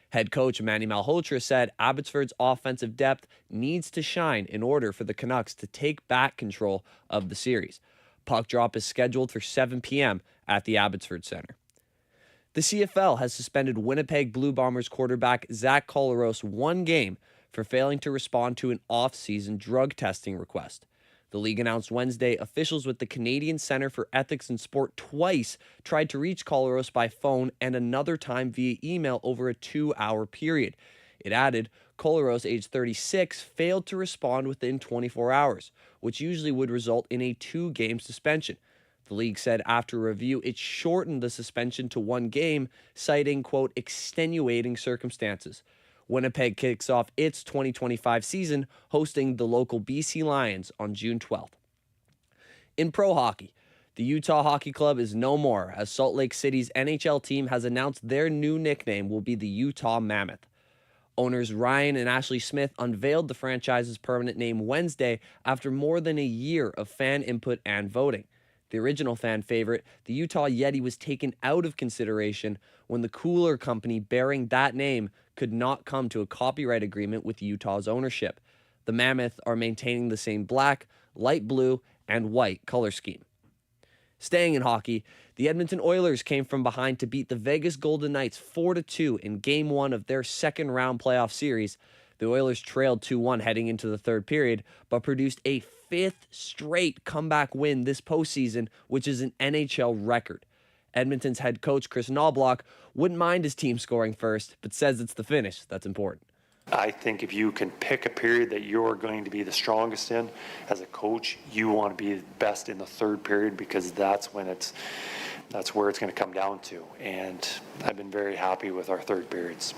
Head coach Manny Malhotra said Abbotsford's offensive depth needs to shine in order for the Canucks to take back control of the series. Puck drop is scheduled for 7 p.m. at the Abbotsford Center. The CFL has suspended Winnipeg Blue Bombers quarterback Zach Collaros 1 game for failing to respond to an off-season drug testing request. The league announced Wednesday officials with the Canadian Centre for Ethics in Sport twice tried to reach Collaros by phone and another time via email over a 2-hour period. It added, Collaros, age 36, failed to respond within 24 hours, which usually would result in a 2-game suspension. The league said after a review, it shortened the suspension to 1 game, citing, quote, extenuating circumstances. Winnipeg kicks off its 2025 season, hosting the local BC Lions on June 12th. In pro hockey, the Utah Hockey Club is no more, as Salt Lake City's NHL team has announced their new nickname will be the Utah Mammoth. Owners Ryan and Ashley Smith unveiled the franchise's permanent name Wednesday after more than a year of fan input and voting. The original fan favorite, the Utah Yeti, was taken out of consideration when the cooler company bearing that name could not come to a copyright agreement with Utah's ownership. The Mammoth are maintaining the same black, light blue, and white color scheme. Staying in hockey, the Edmonton Oilers came from behind to beat the Vegas Golden Knights 4-2 in Game 1 of their second-round playoff series. The Oilers trailed 2-1 heading into the third period, but produced a 5th straight comeback win this postseason, which is an NHL record. Edmonton's head coach, Chris Knobloch, wouldn't mind his team scoring first, but says it's the finish that's important. I think if you can pick a period that you're going to be the strongest in, as a coach, you want to be best in the third period, because that's where it's going to come down to. And I've been very happy with our third periods.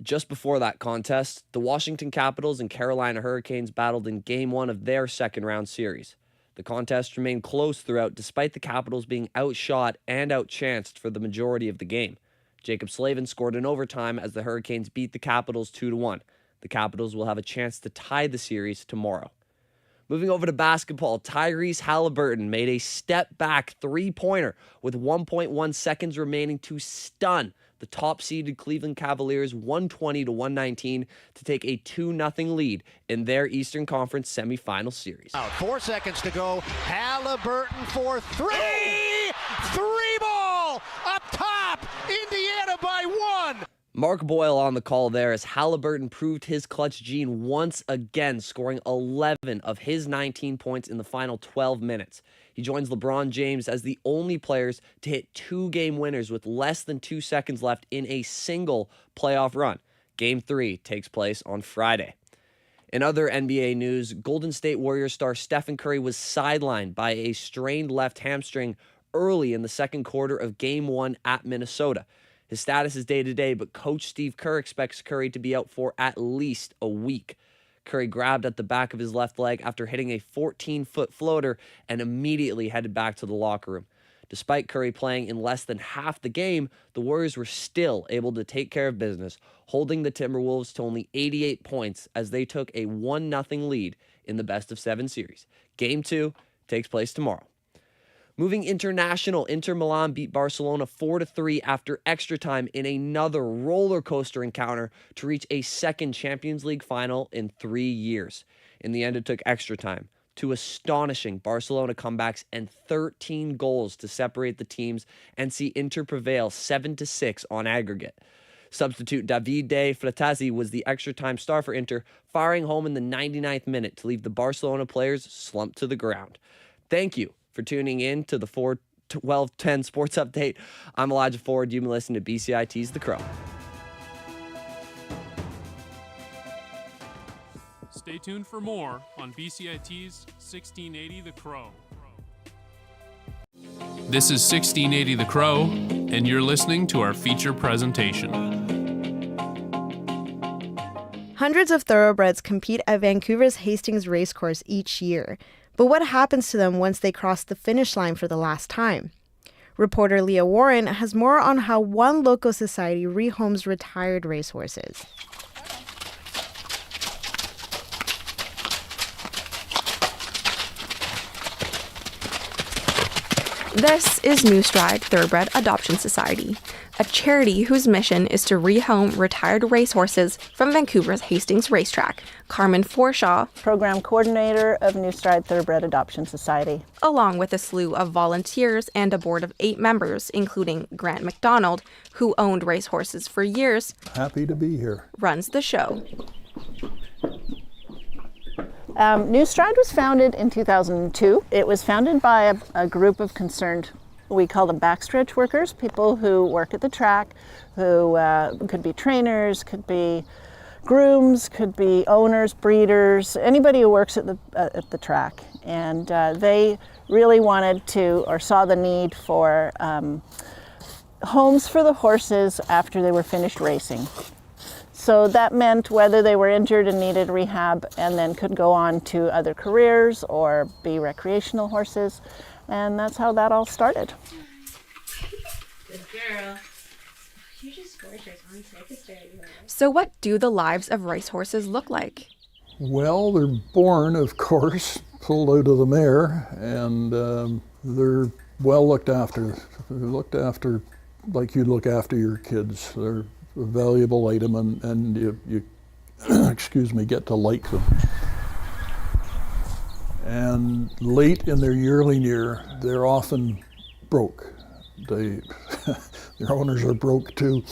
Just before that contest, the Washington Capitals and Carolina Hurricanes battled in Game 1 of their second-round series. The contest remained close throughout, despite the Capitals being outshot and outchanced for the majority of the game. Jacob Slavin scored in overtime as the Hurricanes beat the Capitals 2-1. The Capitals will have a chance to tie the series tomorrow. Moving over to basketball, Tyrese Halliburton made a step-back three-pointer with 1.1 seconds remaining to stun the top-seeded Cleveland Cavaliers 120-119 to take a 2-0 lead in their Eastern Conference semifinal series. 4 seconds to go. Halliburton for 3! 3-ball! Up top! Indiana by 1! Mark Boyle on the call there as Halliburton proved his clutch gene once again, scoring 11 of his 19 points in the final 12 minutes. He joins LeBron James as the only players to hit 2-game winners with less than 2 seconds left in a single playoff run. Game 3 takes place on Friday. In other NBA news, Golden State Warriors star Stephen Curry was sidelined by a strained left hamstring early in the second quarter of Game 1 at Minnesota. His status is day-to-day, but Coach Steve Kerr expects Curry to be out for at least a week. Curry grabbed at the back of his left leg after hitting a 14-foot floater and immediately headed back to the locker room. Despite Curry playing in less than half the game, the Warriors were still able to take care of business, holding the Timberwolves to only 88 points as they took a 1-0 lead in the best-of-7 series. Game 2 takes place tomorrow. Moving international, Inter Milan beat Barcelona 4-3 after extra time in another roller coaster encounter to reach a second Champions League final in 3 years. In the end, it took extra time, 2 astonishing Barcelona comebacks and 13 goals to separate the teams and see Inter prevail 7-6 on aggregate. Substitute Davide Frattesi was the extra time star for Inter, firing home in the 99th minute to leave the Barcelona players slumped to the ground. Thank you for tuning in to the 4/12/10 Sports Update. I'm Elijah Ford. You've been listening to BCIT's The Crow. Stay tuned for more on BCIT's 1680 The Crow. This is 1680 The Crow, and you're listening to our feature presentation. Hundreds of thoroughbreds compete at Vancouver's Hastings Racecourse each year. But what happens to them once they cross the finish line for the last time? Reporter Leah Warren has more on how one local society rehomes retired racehorses. This is New Stride Thoroughbred Adoption Society, a charity whose mission is to rehome retired racehorses from Vancouver's Hastings Racetrack. Carmen Forshaw, Program Coordinator of New Stride Thoroughbred Adoption Society, along with a slew of volunteers and a board of 8 members, including Grant McDonald, who owned racehorses for years. Happy to be here. Runs the show. New Stride was founded in 2002. It was founded by a group of concerned, we call them backstretch workers, people who work at the track, who could be trainers, could be grooms, could be owners, breeders, anybody who works at the track. And they really wanted to, or saw the need for homes for the horses after they were finished racing. So that meant whether they were injured and needed rehab and then could go on to other careers or be recreational horses. And that's how that all started. Good girl. You're just gorgeous. I'm so to stare at you. So what do the lives of racehorses look like? Well, they're born, of course, pulled out of the mare, and they're well looked after. They're looked after like you'd look after your kids. They're a valuable item, and you excuse me, get to like them. And late in their yearling year, they're often broke. Their owners are broke too,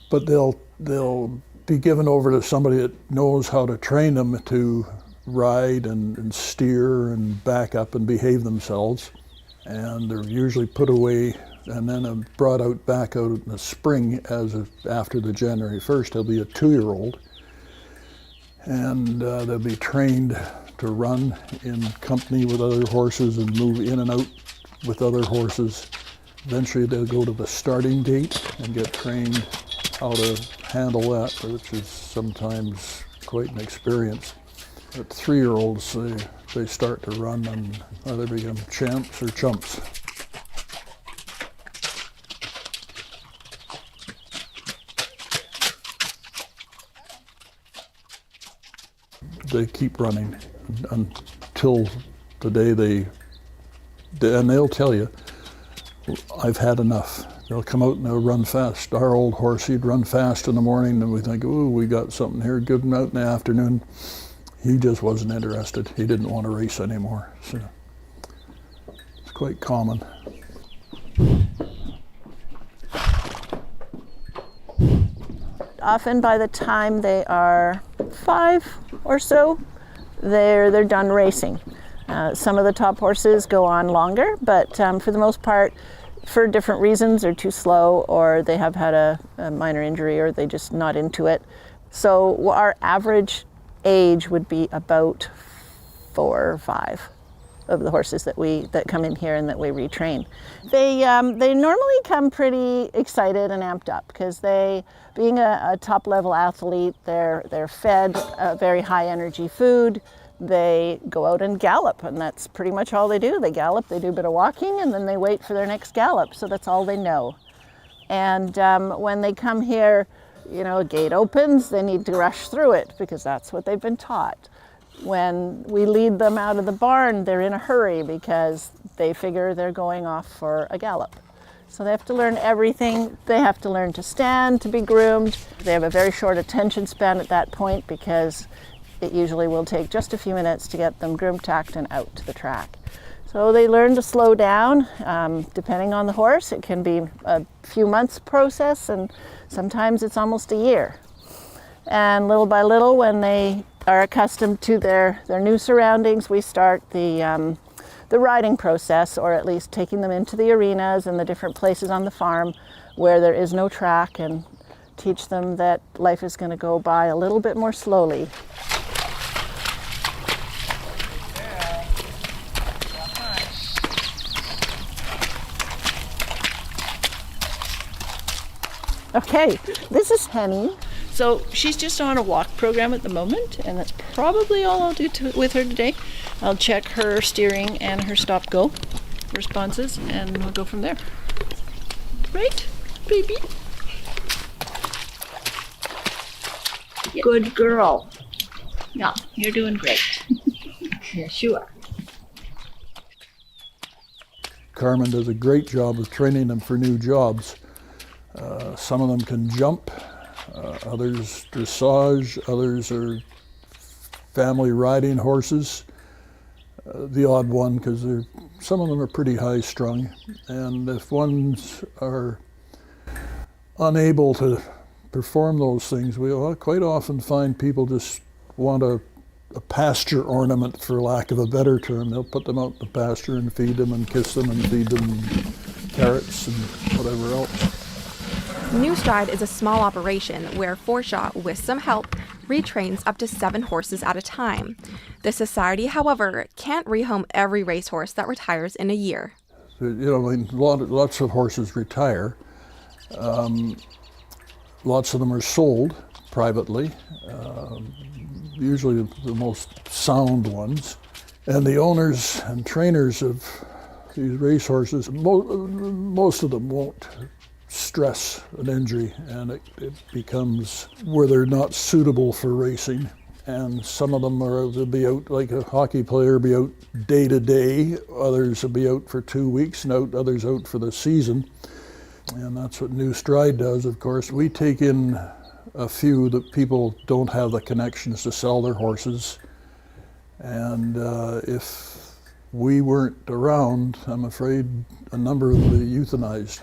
but they'll be given over to somebody that knows how to train them to ride and steer and back up and behave themselves. And they're usually put away and then brought out back out in the spring after the January 1st. They'll be a 2-year-old, and they'll be trained to run in company with other horses and move in and out with other horses. Eventually they'll go to the starting gate and get trained how to handle that, which is sometimes quite an experience. At 3-year-olds, they start to run and either become champs or chumps. They keep running until the day and they'll tell you, I've had enough. They'll come out and they'll run fast. Our old horse, he'd run fast in the morning and we think, oh, we got something here, give him out in the afternoon. He just wasn't interested. He didn't want to race anymore. So it's quite common. Often by the time they are 5 or so, they're done racing. Some of the top horses go on longer, but for the most part, for different reasons, they're too slow or they have had a minor injury or they're just not into it. So our average age would be about 4 or 5 of the horses that come in here and that we retrain. They normally come pretty excited and amped up because being a top level athlete, they're fed very high energy food. They go out and gallop, and that's pretty much all they do. They gallop, they do a bit of walking, and then they wait for their next gallop. So that's all they know. And when they come here, a gate opens, they need to rush through it because that's what they've been taught. When we lead them out of the barn, they're in a hurry because they figure they're going off for a gallop. So they have to learn everything. They have to learn to stand, to be groomed. They have a very short attention span at that point because it usually will take just a few minutes to get them groomed, tacked, and out to the track. So they learn to slow down. Depending on the horse, it can be a few months process, and sometimes it's almost a year. And little by little, when they are accustomed to their new surroundings, we start the riding process, or at least taking them into the arenas and the different places on the farm where there is no track, and teach them that life is going to go by a little bit more slowly. Okay, this is Henny. So she's just on a walk program at the moment, and that's probably all I'll do with her today. I'll check her steering and her stop-go responses, and we'll go from there. Right, baby? Good girl. Yeah, you're doing great. Yes, you are. Carmen does a great job of training them for new jobs. Some of them can jump, others dressage, others are family riding horses. The odd one, because some of them are pretty high strung, and if ones are unable to perform those things, we quite often find people just want a pasture ornament, for lack of a better term. They'll put them out in the pasture and feed them and kiss them and feed them carrots and whatever else. New Stride is a small operation where Forshaw, with some help, retrains up to 7 horses at a time. The society, however, can't rehome every racehorse that retires in a year. I mean, lots of horses retire. Lots of them are sold privately, usually the most sound ones. And the owners and trainers of these racehorses, most of them won't stress an injury, and it becomes where they're not suitable for racing. And some of them they'll be out, like a hockey player, be out day to day, others will be out for 2 weeks, and others out for the season. And that's what New Stride does, of course. We take in a few that people don't have the connections to sell their horses. And if we weren't around, I'm afraid a number would be euthanized.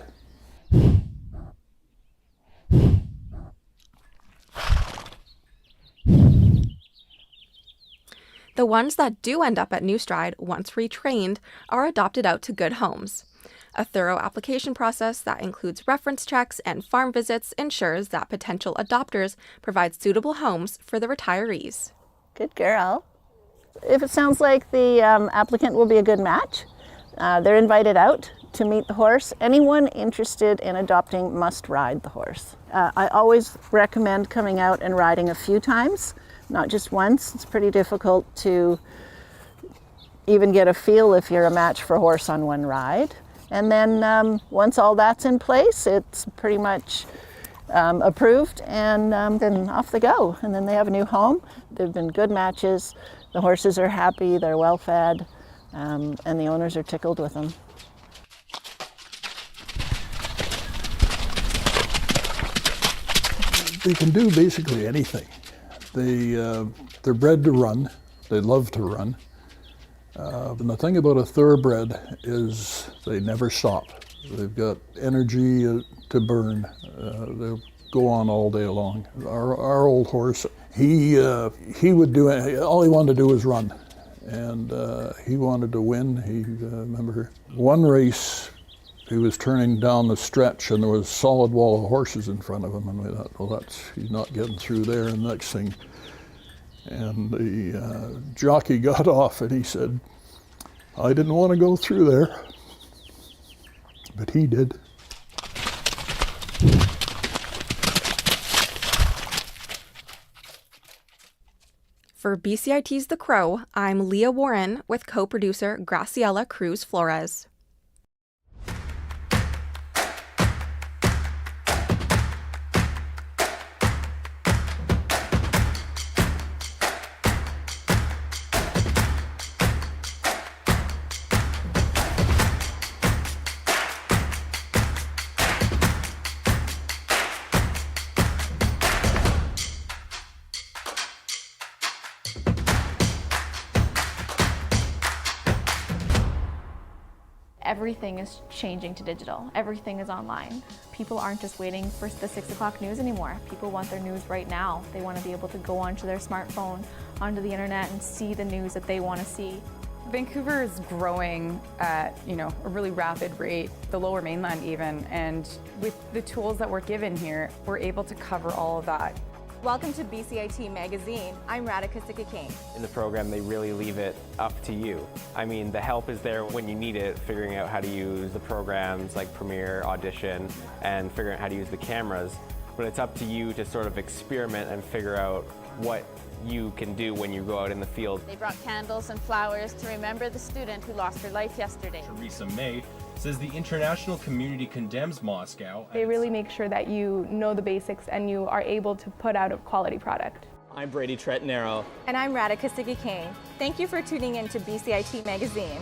The ones that do end up at New Stride, once retrained, are adopted out to good homes. A thorough application process that includes reference checks and farm visits ensures that potential adopters provide suitable homes for the retirees. Good girl. If it sounds like the applicant will be a good match, they're invited out to meet the horse. Anyone interested in adopting must ride the horse. I always recommend coming out and riding a few times, not just once. It's pretty difficult to even get a feel if you're a match for a horse on one ride. And then once all that's in place, it's pretty much approved, and then off they go. And then they have a new home. They've been good matches. The horses are happy, they're well fed, and the owners are tickled with them. They can do basically anything. They're bred to run. They love to run. And the thing about a thoroughbred is they never stop. They've got energy to burn. They'll go on all day long. Our old horse, he would do it. All he wanted to do was run, and he wanted to win. Remember one race, he was turning down the stretch, and there was a solid wall of horses in front of him, and we thought, well, he's not getting through there. And the next thing, and the jockey got off, and he said, I didn't want to go through there, but he did. For BCIT's The Crow, I'm Leah Warren with co-producer Graciela Cruz Flores. Everything is changing to digital. Everything is online. People aren't just waiting for the 6 o'clock news anymore. People want their news right now. They want to be able to go onto their smartphone, onto the internet, and see the news that they want to see. Vancouver is growing at, a really rapid rate, the Lower Mainland even, and with the tools that we're given here, we're able to cover all of that. Welcome to BCIT Magazine. I'm Radhika Sikakane. In the program, they really leave it up to you. I mean, the help is there when you need it, figuring out how to use the programs like Premiere, Audition, and figuring out how to use the cameras. But it's up to you to sort of experiment and figure out what you can do when you go out in the field. They brought candles and flowers to remember the student who lost her life yesterday. Theresa May says says the international community condemns Moscow. They really make sure that you know the basics and you are able to put out a quality product. I'm Brady Tretnero. And I'm Radhika Siggi-Kane. Thank you for tuning in to BCIT Magazine.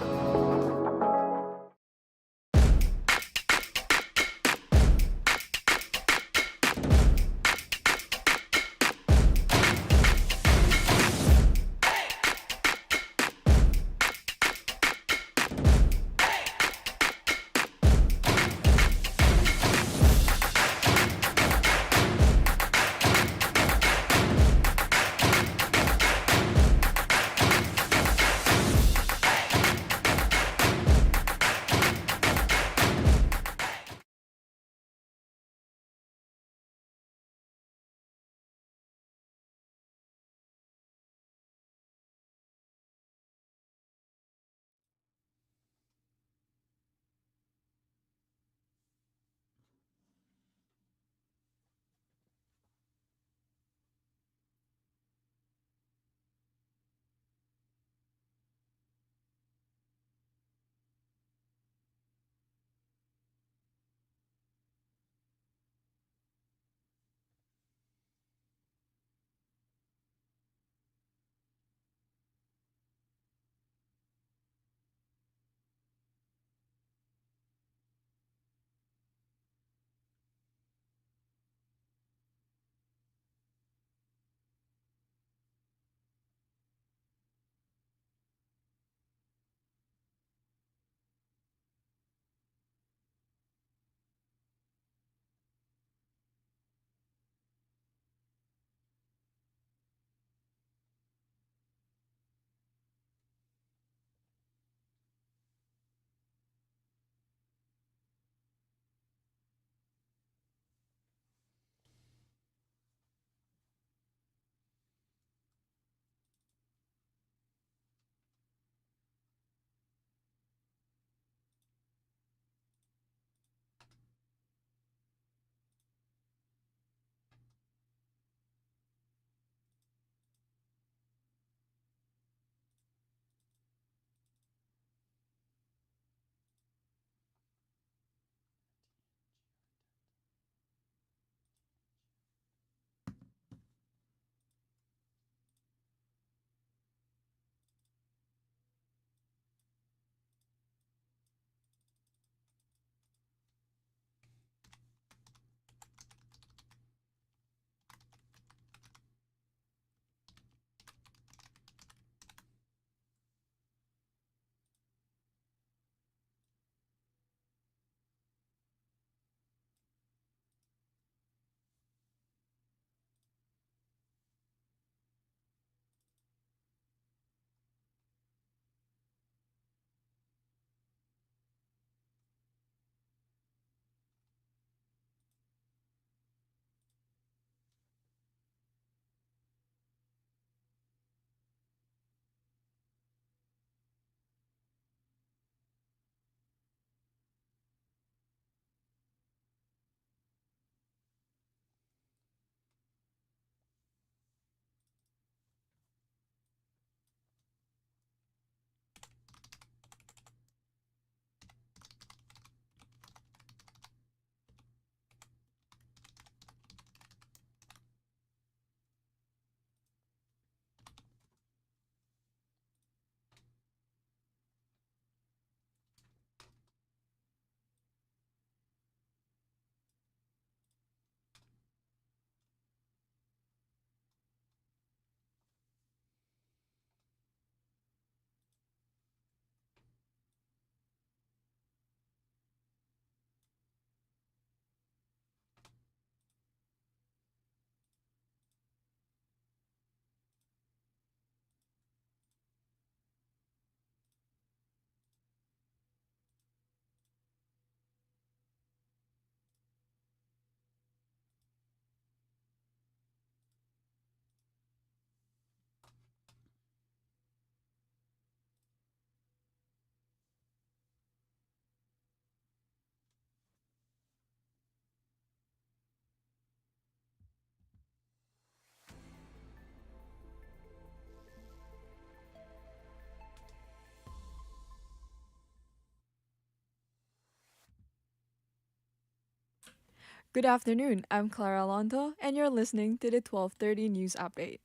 Good afternoon, I'm Clara Alonto, and you're listening to the 12:30 News Update.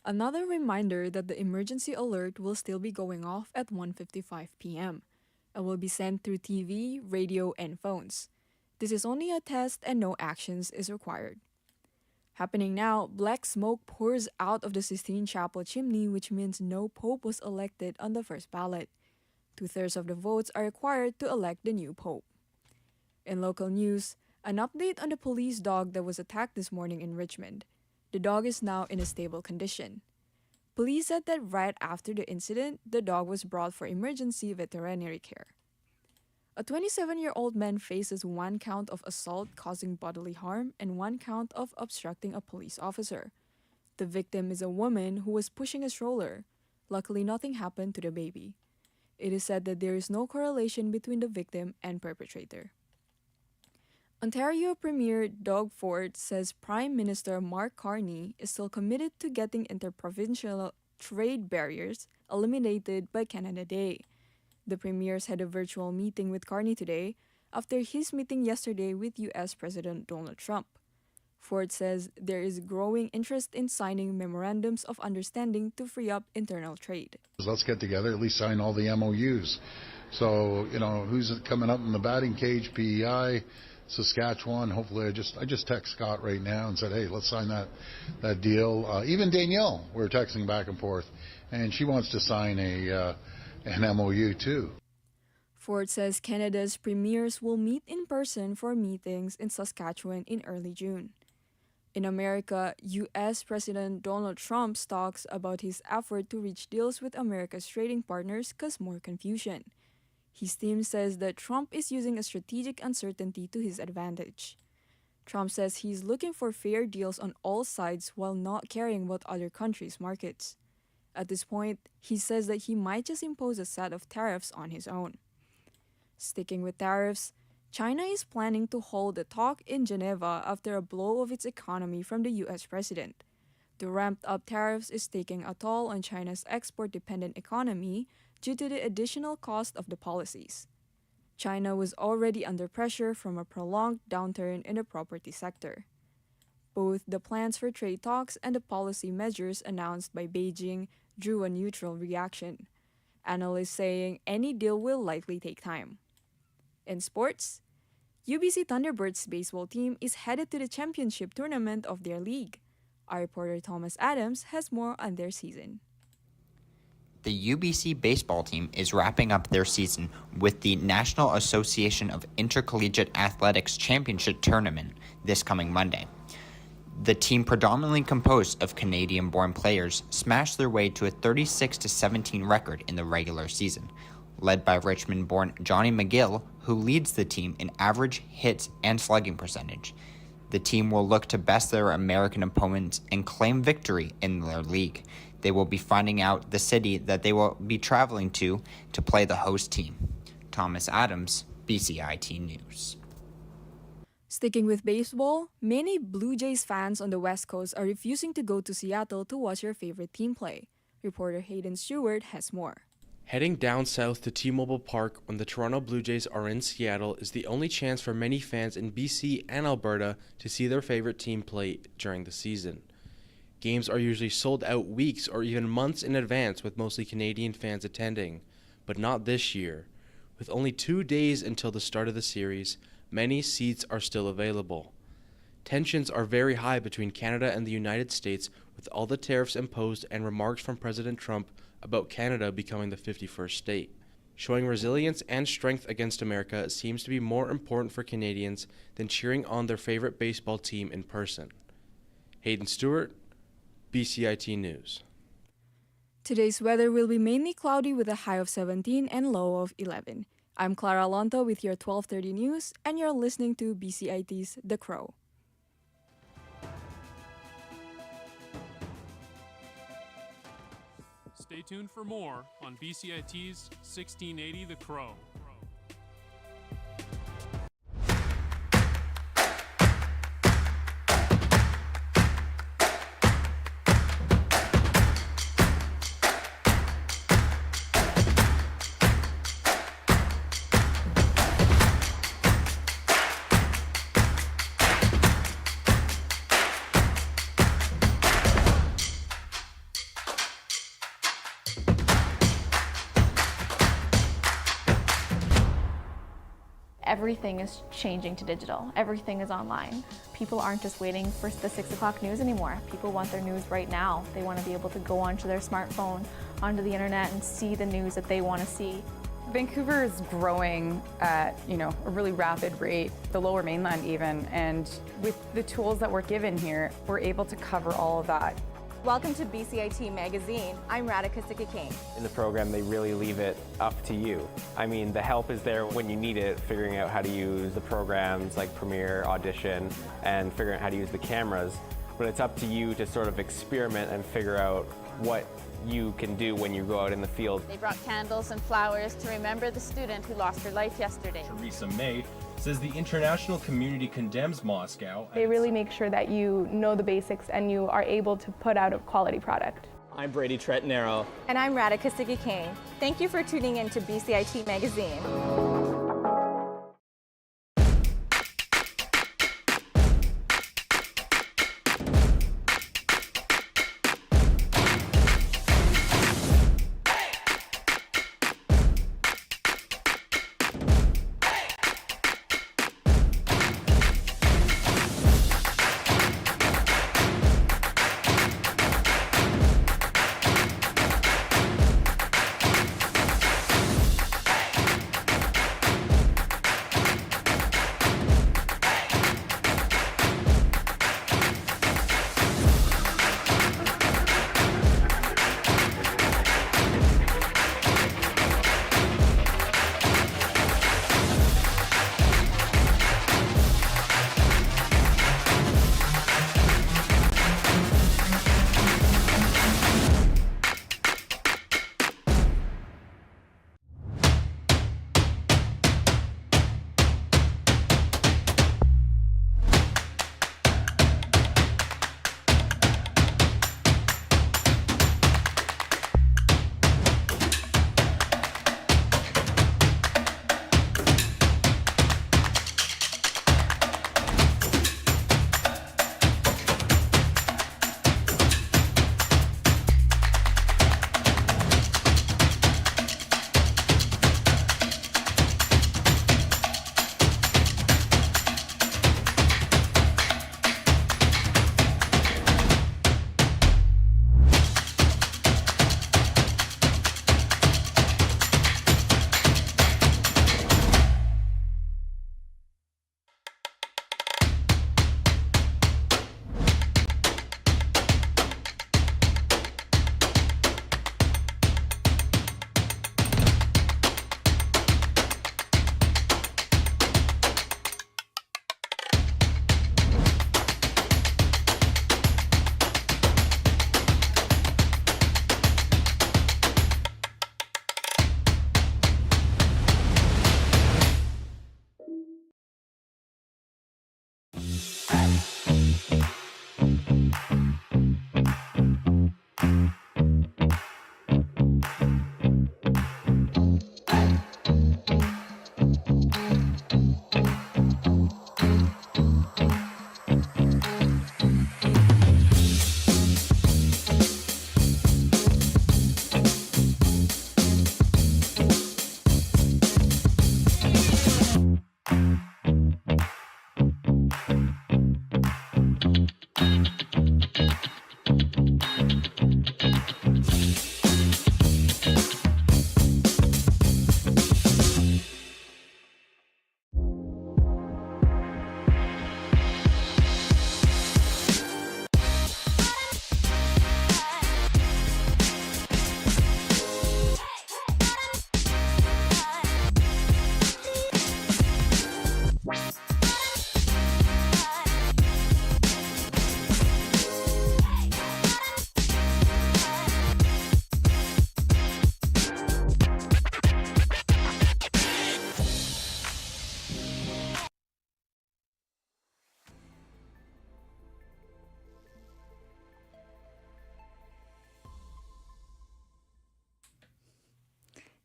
Another reminder that the emergency alert will still be going off at 1:55 p.m. It will be sent through TV, radio, and phones. This is only a test and no actions is required. Happening now, black smoke pours out of the Sistine Chapel chimney, which means no pope was elected on the first ballot. 2/3 of the votes are required to elect the new pope. In local news, an update on the police dog that was attacked this morning in Richmond. The dog is now in a stable condition. Police said that right after the incident, the dog was brought for emergency veterinary care. A 27-year-old man faces 1 count of assault causing bodily harm and 1 count of obstructing a police officer. The victim is a woman who was pushing a stroller. Luckily, nothing happened to the baby. It is said that there is no correlation between the victim and perpetrator. Ontario Premier Doug Ford says Prime Minister Mark Carney is still committed to getting interprovincial trade barriers eliminated by Canada Day. The premiers had a virtual meeting with Carney today after his meeting yesterday with U.S. President Donald Trump. Ford says there is growing interest in signing memorandums of understanding to free up internal trade. Let's get together, at least sign all the MOUs. So, who's coming up in the batting cage? PEI, Saskatchewan. Hopefully, I just text Scott right now and said, hey, let's sign that deal. Even Danielle, we're texting back and forth, and she wants to sign an MOU too. Ford says Canada's premiers will meet in person for meetings in Saskatchewan in early June. In America, U.S. President Donald Trump talks about his effort to reach deals with America's trading partners cause more confusion. His team says that Trump is using a strategic uncertainty to his advantage. Trump says he's looking for fair deals on all sides while not caring about other countries' markets. At this point, he says that he might just impose a set of tariffs on his own. Sticking with tariffs, China is planning to hold a talk in Geneva after a blow of its economy from the U.S. president. The ramped-up tariffs is taking a toll on China's export-dependent economy due to the additional cost of the policies. China was already under pressure from a prolonged downturn in the property sector. Both the plans for trade talks and the policy measures announced by Beijing drew a neutral reaction. Analysts saying any deal will likely take time. In sports, UBC Thunderbirds baseball team is headed to the championship tournament of their league. Our reporter Thomas Adams has more on their season. The UBC baseball team is wrapping up their season with the National Association of Intercollegiate Athletics Championship Tournament this coming Monday. The team, predominantly composed of Canadian-born players, smashed their way to a 36-17 record in the regular season, led by Richmond-born Johnny McGill, who leads the team in average hits and slugging percentage. The team will look to best their American opponents and claim victory in their league. They will be finding out the city that they will be traveling to play the host team. Thomas Adams, BCIT News. Sticking with baseball, many Blue Jays fans on the West Coast are refusing to go to Seattle to watch their favorite team play. Reporter Hayden Stewart has more. Heading down south to T-Mobile Park when the Toronto Blue Jays are in Seattle is the only chance for many fans in BC and Alberta to see their favorite team play during the season. Games are usually sold out weeks or even months in advance, with mostly Canadian fans attending, but not this year. With only 2 days until the start of the series, many seats are still available. Tensions are very high between Canada and the United States, with all the tariffs imposed and remarks from President Trump about Canada becoming the 51st state. Showing resilience and strength against America seems to be more important for Canadians than cheering on their favorite baseball team in person. Hayden Stewart, BCIT News. Today's weather will be mainly cloudy with a high of 17 and low of 11. I'm Clara Alonto with your 12:30 news, and you're listening to BCIT's The Crow. Stay tuned for more on BCIT's 1680 The Crow. everything is changing to digital. Everything is online. People aren't just waiting for the 6 o'clock news anymore. People want their news right now. They want to be able to go onto their smartphone, onto the internet, and see the news that they want to see. Vancouver is growing at, a really rapid rate, the Lower Mainland even, and with the tools that we're given here, we're able to cover all of that. Welcome to BCIT Magazine. I'm Radhika Sikki-King. In the program, they really leave it up to you. I mean, the help is there when you need it, figuring out how to use the programs like Premiere, Audition, and figuring out how to use the cameras. But it's up to you to sort of experiment and figure out what you can do when you go out in the field. They brought candles and flowers to remember the student who lost her life yesterday. Theresa May says the international community condemns Moscow. They really make sure that you know the basics and you are able to put out a quality product. I'm Brady Tretnero. And I'm Radhika Sikki-King. Thank you for tuning in to BCIT Magazine.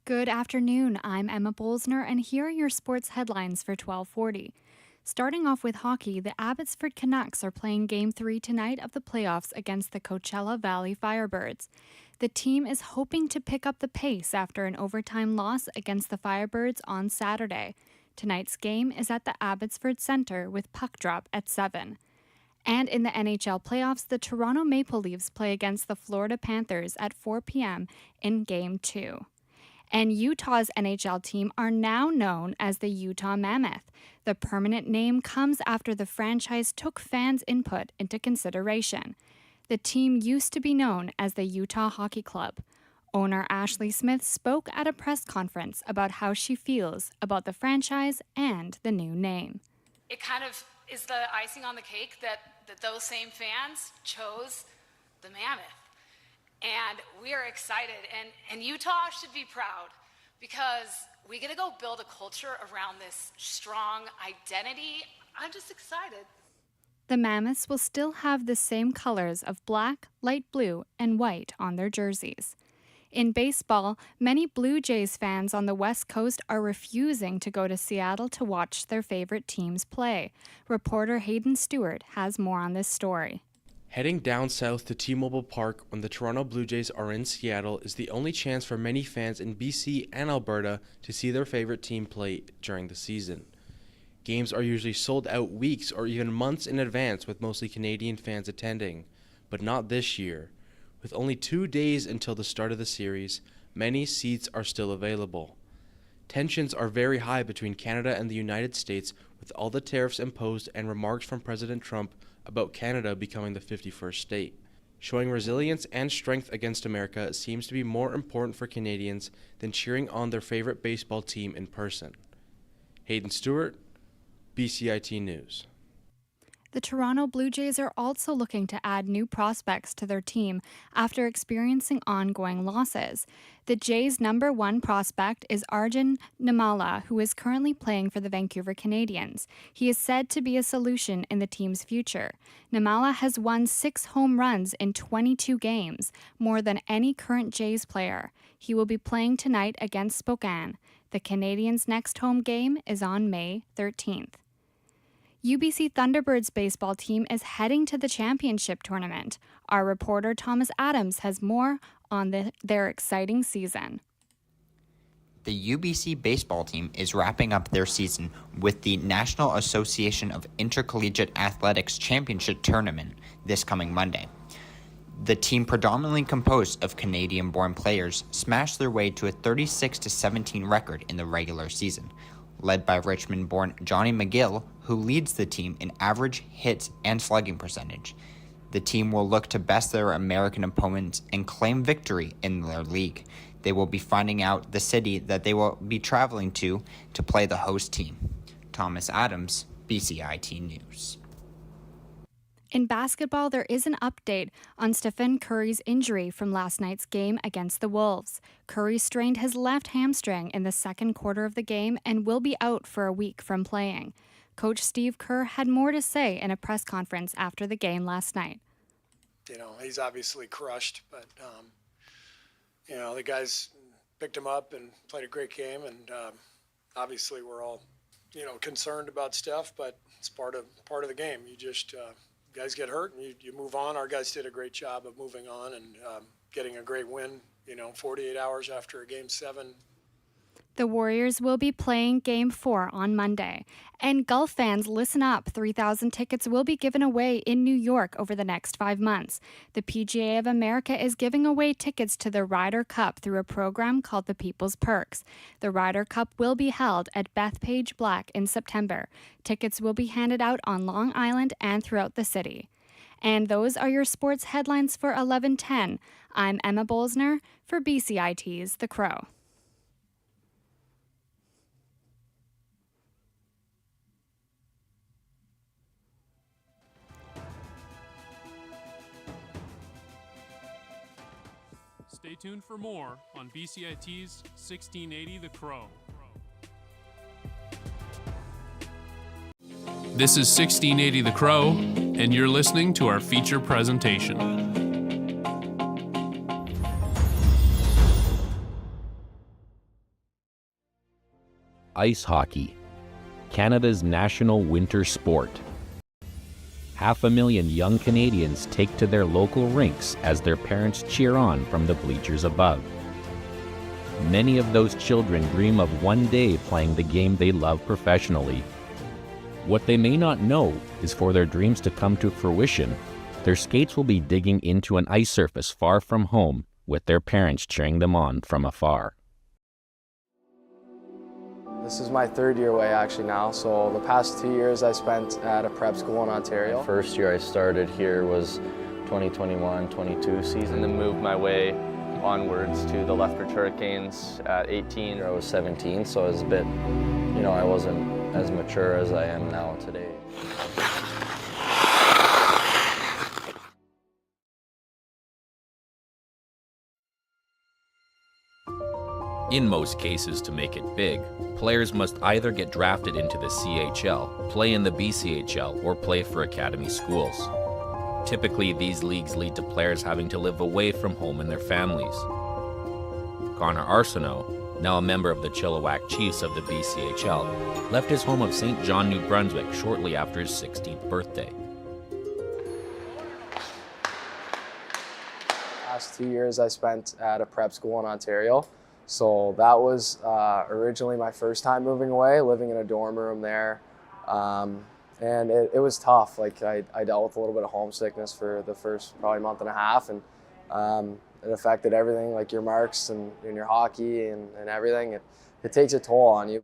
Good afternoon, I'm Emma Bolsner, and here are your sports headlines for 1240. Starting off with hockey, the Abbotsford Canucks are playing Game 3 tonight of the playoffs against the Coachella Valley Firebirds. The team is hoping to pick up the pace after an overtime loss against the Firebirds on Saturday. Tonight's game is at the Abbotsford Centre with puck drop at 7. And in the NHL playoffs, the Toronto Maple Leafs play against the Florida Panthers at 4 p.m. in Game 2. And Utah's NHL team are now known as the Utah Mammoth. The permanent name comes after the franchise took fans' input into consideration. The team used to be known as the Utah Hockey Club. Owner Ashley Smith spoke at a press conference about how she feels about the franchise and the new name. It kind of is the icing on the cake that those same fans chose the Mammoth. And we are excited, and Utah should be proud because we get to go build a culture around this strong identity. I'm just excited. The Mammoths will still have the same colors of black, light blue, and white on their jerseys. In baseball, many Blue Jays fans on the West Coast are refusing to go to Seattle to watch their favorite teams play. Reporter Hayden Stewart has more on this story. Heading down south to T-Mobile Park when the Toronto Blue Jays are in Seattle is the only chance for many fans in BC and Alberta to see their favorite team play during the season. Games are usually sold out weeks or even months in advance, with mostly Canadian fans attending, but not this year. With only 2 days until the start of the series, many seats are still available. Tensions are very high between Canada and the United States, with all the tariffs imposed and remarks from President Trump about Canada becoming the 51st state. Showing resilience and strength against America seems to be more important for Canadians than cheering on their favorite baseball team in person. Hayden Stewart, BCIT News. The Toronto Blue Jays are also looking to add new prospects to their team after experiencing ongoing losses. The Jays' number 1 prospect is Arjun Nimmala, who is currently playing for the Vancouver Canadians. He is said to be a solution in the team's future. Nimmala has won 6 home runs in 22 games, more than any current Jays player. He will be playing tonight against Spokane. The Canadians' next home game is on May 13th. UBC Thunderbirds baseball team is heading to the championship tournament. Our reporter Thomas Adams has more on their exciting season. The UBC baseball team is wrapping up their season with the National Association of Intercollegiate Athletics Championship Tournament this coming Monday. The team, predominantly composed of Canadian-born players, smashed their way to a 36-17 record in the regular season, led by Richmond-born Johnny McGill, who leads the team in average hits and slugging percentage. The team will look to best their American opponents and claim victory in their league. They will be finding out the city that they will be traveling to play the host team. Thomas Adams, BCIT News. In basketball, there is an update on Stephen Curry's injury from last night's game against the Wolves. Curry strained his left hamstring in the second quarter of the game and will be out for a week from playing. Coach Steve Kerr had more to say in a press conference after the game last night. You know, he's obviously crushed, but, you know, the guys picked him up and played a great game, and obviously we're all, you know, concerned about stuff, but it's part of the game. You just, guys get hurt and you move on. Our guys did a great job of moving on and getting a great win, you know, 48 hours after a Game 7. The Warriors will be playing Game 4 on Monday. And Gulf fans, listen up. 3,000 tickets will be given away in New York over the next 5 months. The PGA of America is giving away tickets to the Ryder Cup through a program called the People's Perks. The Ryder Cup will be held at Bethpage Black in September. Tickets will be handed out on Long Island and throughout the city. And those are your sports headlines for 11:10. I'm Emma Bolsner for BCIT's The Crow. Stay tuned for more on BCIT's 1680 The Crow. This is 1680 The Crow, and you're listening to our feature presentation. Ice hockey, Canada's national winter sport. 500,000 young Canadians take to their local rinks as their parents cheer on from the bleachers above. Many of those children dream of one day playing the game they love professionally. What they may not know is for their dreams to come to fruition, their skates will be digging into an ice surface far from home, with their parents cheering them on from afar. This is my third year away actually now, so the past 2 years I spent at a prep school in Ontario. First year I started here was 2021-22 season. And then moved my way onwards to the Lethbridge Hurricanes at 18. I was 17, so I was a bit, I wasn't as mature as I am now today. In most cases, to make it big, players must either get drafted into the CHL, play in the BCHL, or play for academy schools. Typically, these leagues lead to players having to live away from home and their families. Connor Arsenault, now a member of the Chilliwack Chiefs of the BCHL, left his home of St. John, New Brunswick shortly after his 16th birthday. Last 2 years I spent at a prep school in Ontario. So that was originally my first time moving away, living in a dorm room there. And it was tough. Like I dealt with a little bit of homesickness for the first probably month and a half, and it affected everything, like your marks and your hockey and everything. It takes a toll on you.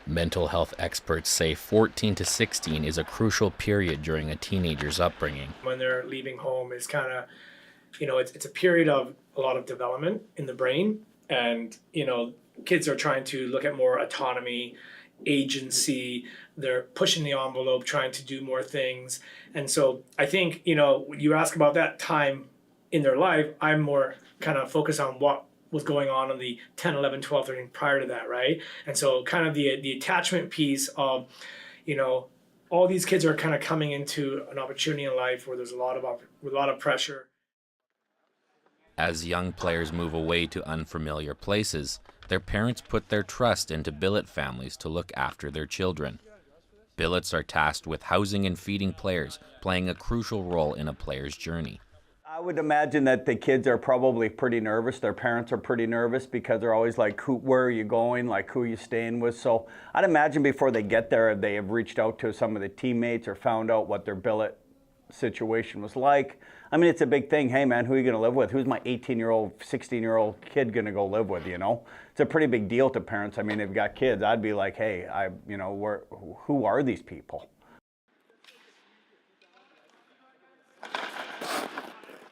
Mental health experts say 14 to 16 is a crucial period during a teenager's upbringing. When they're leaving home is kind of, it's a period of a lot of development in the brain. And, kids are trying to look at more autonomy, agency. They're pushing the envelope, trying to do more things. And so I think, when you ask about that time in their life, I'm more kind of focused on what was going on in the 10, 11, 12, 13 prior to that, right? And so kind of the attachment piece of, all these kids are kind of coming into an opportunity in life where there's a lot of pressure. As young players move away to unfamiliar places, their parents put their trust into billet families to look after their children. Billets are tasked with housing and feeding players, playing a crucial role in a player's journey. I would imagine that the kids are probably pretty nervous. Their parents are pretty nervous because they're always like, where are you going? Like, who are you staying with? So I'd imagine before they get there, they have reached out to some of the teammates or found out what their billet situation was like. I mean, it's a big thing. Hey, man, who are you going to live with? Who's my 18-year-old, 16-year-old kid going to go live with, It's a pretty big deal to parents. I mean, they've got kids. I'd be like, hey, who are these people?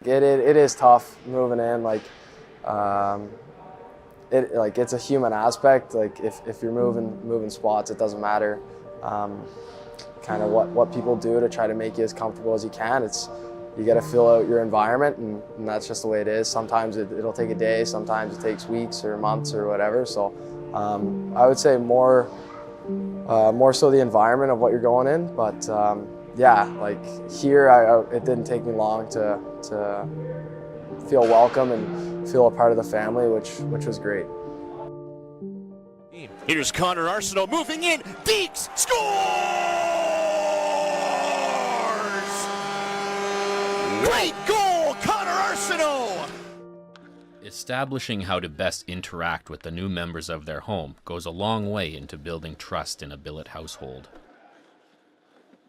It is tough moving in. It's a human aspect. Like if you're moving spots, it doesn't matter. Kind of what people do to try to make you as comfortable as you can. You got to fill out your environment, and that's just the way it is. Sometimes it'll take a day, sometimes it takes weeks or months or whatever. So I would say more so the environment of what you're going in. But yeah, like here, it didn't take me long to feel welcome and feel a part of the family, which was great. Here's Connor Arsenault moving in. Deeks scores! Great goal, Connor Arsenault! Establishing how to best interact with the new members of their home goes a long way into building trust in a billet household.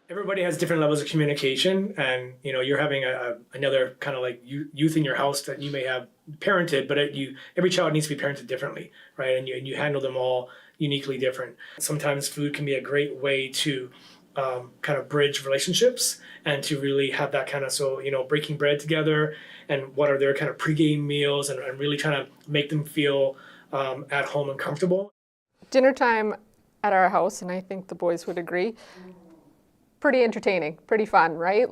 Everybody has different levels of communication, and you're having another kind of like youth in your house that you may have parented, but every child needs to be parented differently, right? And you handle them all uniquely different. Sometimes food can be a great way to kind of bridge relationships and to really have that kind of, breaking bread together and what are their kind of pregame meals and really trying to make them feel at home and comfortable. Dinner time at our house, and I think the boys would agree, pretty entertaining, pretty fun, right?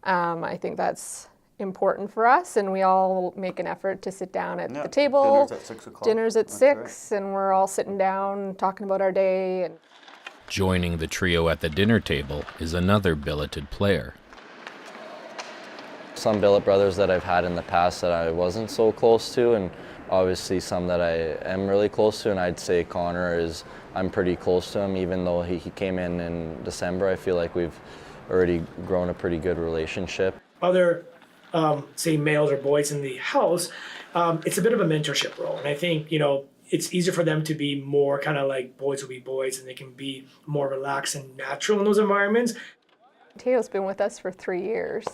I think that's important for us, and we all make an effort to sit down at the table. Dinner's at 6 o'clock. Dinner's at 6, right. And we're all sitting down talking about our day. And joining the trio at the dinner table is another billeted player. Some billet brothers that I've had in the past that I wasn't so close to, and obviously some that I am really close to, and I'd say Connor I'm pretty close to him, even though he came in December. I feel like we've already grown a pretty good relationship. Other say males or boys in the house, it's a bit of a mentorship role. And I think, it's easier for them to be more kind of like boys will be boys, and they can be more relaxed and natural in those environments. Mateo's been with us for 3 years,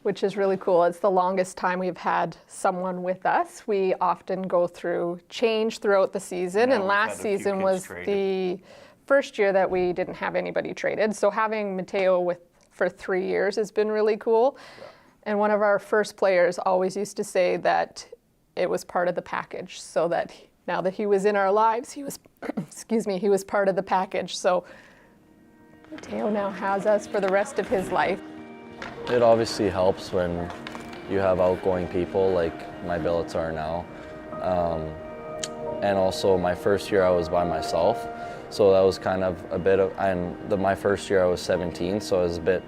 which is really cool. It's the longest time we've had someone with us. We often go through change throughout the season, and last season was the first year that we didn't have anybody traded. So having Mateo for 3 years has been really cool. Yeah. And one of our first players always used to say that it was part of the package, so that now that he was in our lives, he was, he was part of the package. So Mateo now has us for the rest of his life. It obviously helps when you have outgoing people like my billets are now. And also my first year I was by myself. So that was kind of a bit of, my first year I was 17, so I was a bit,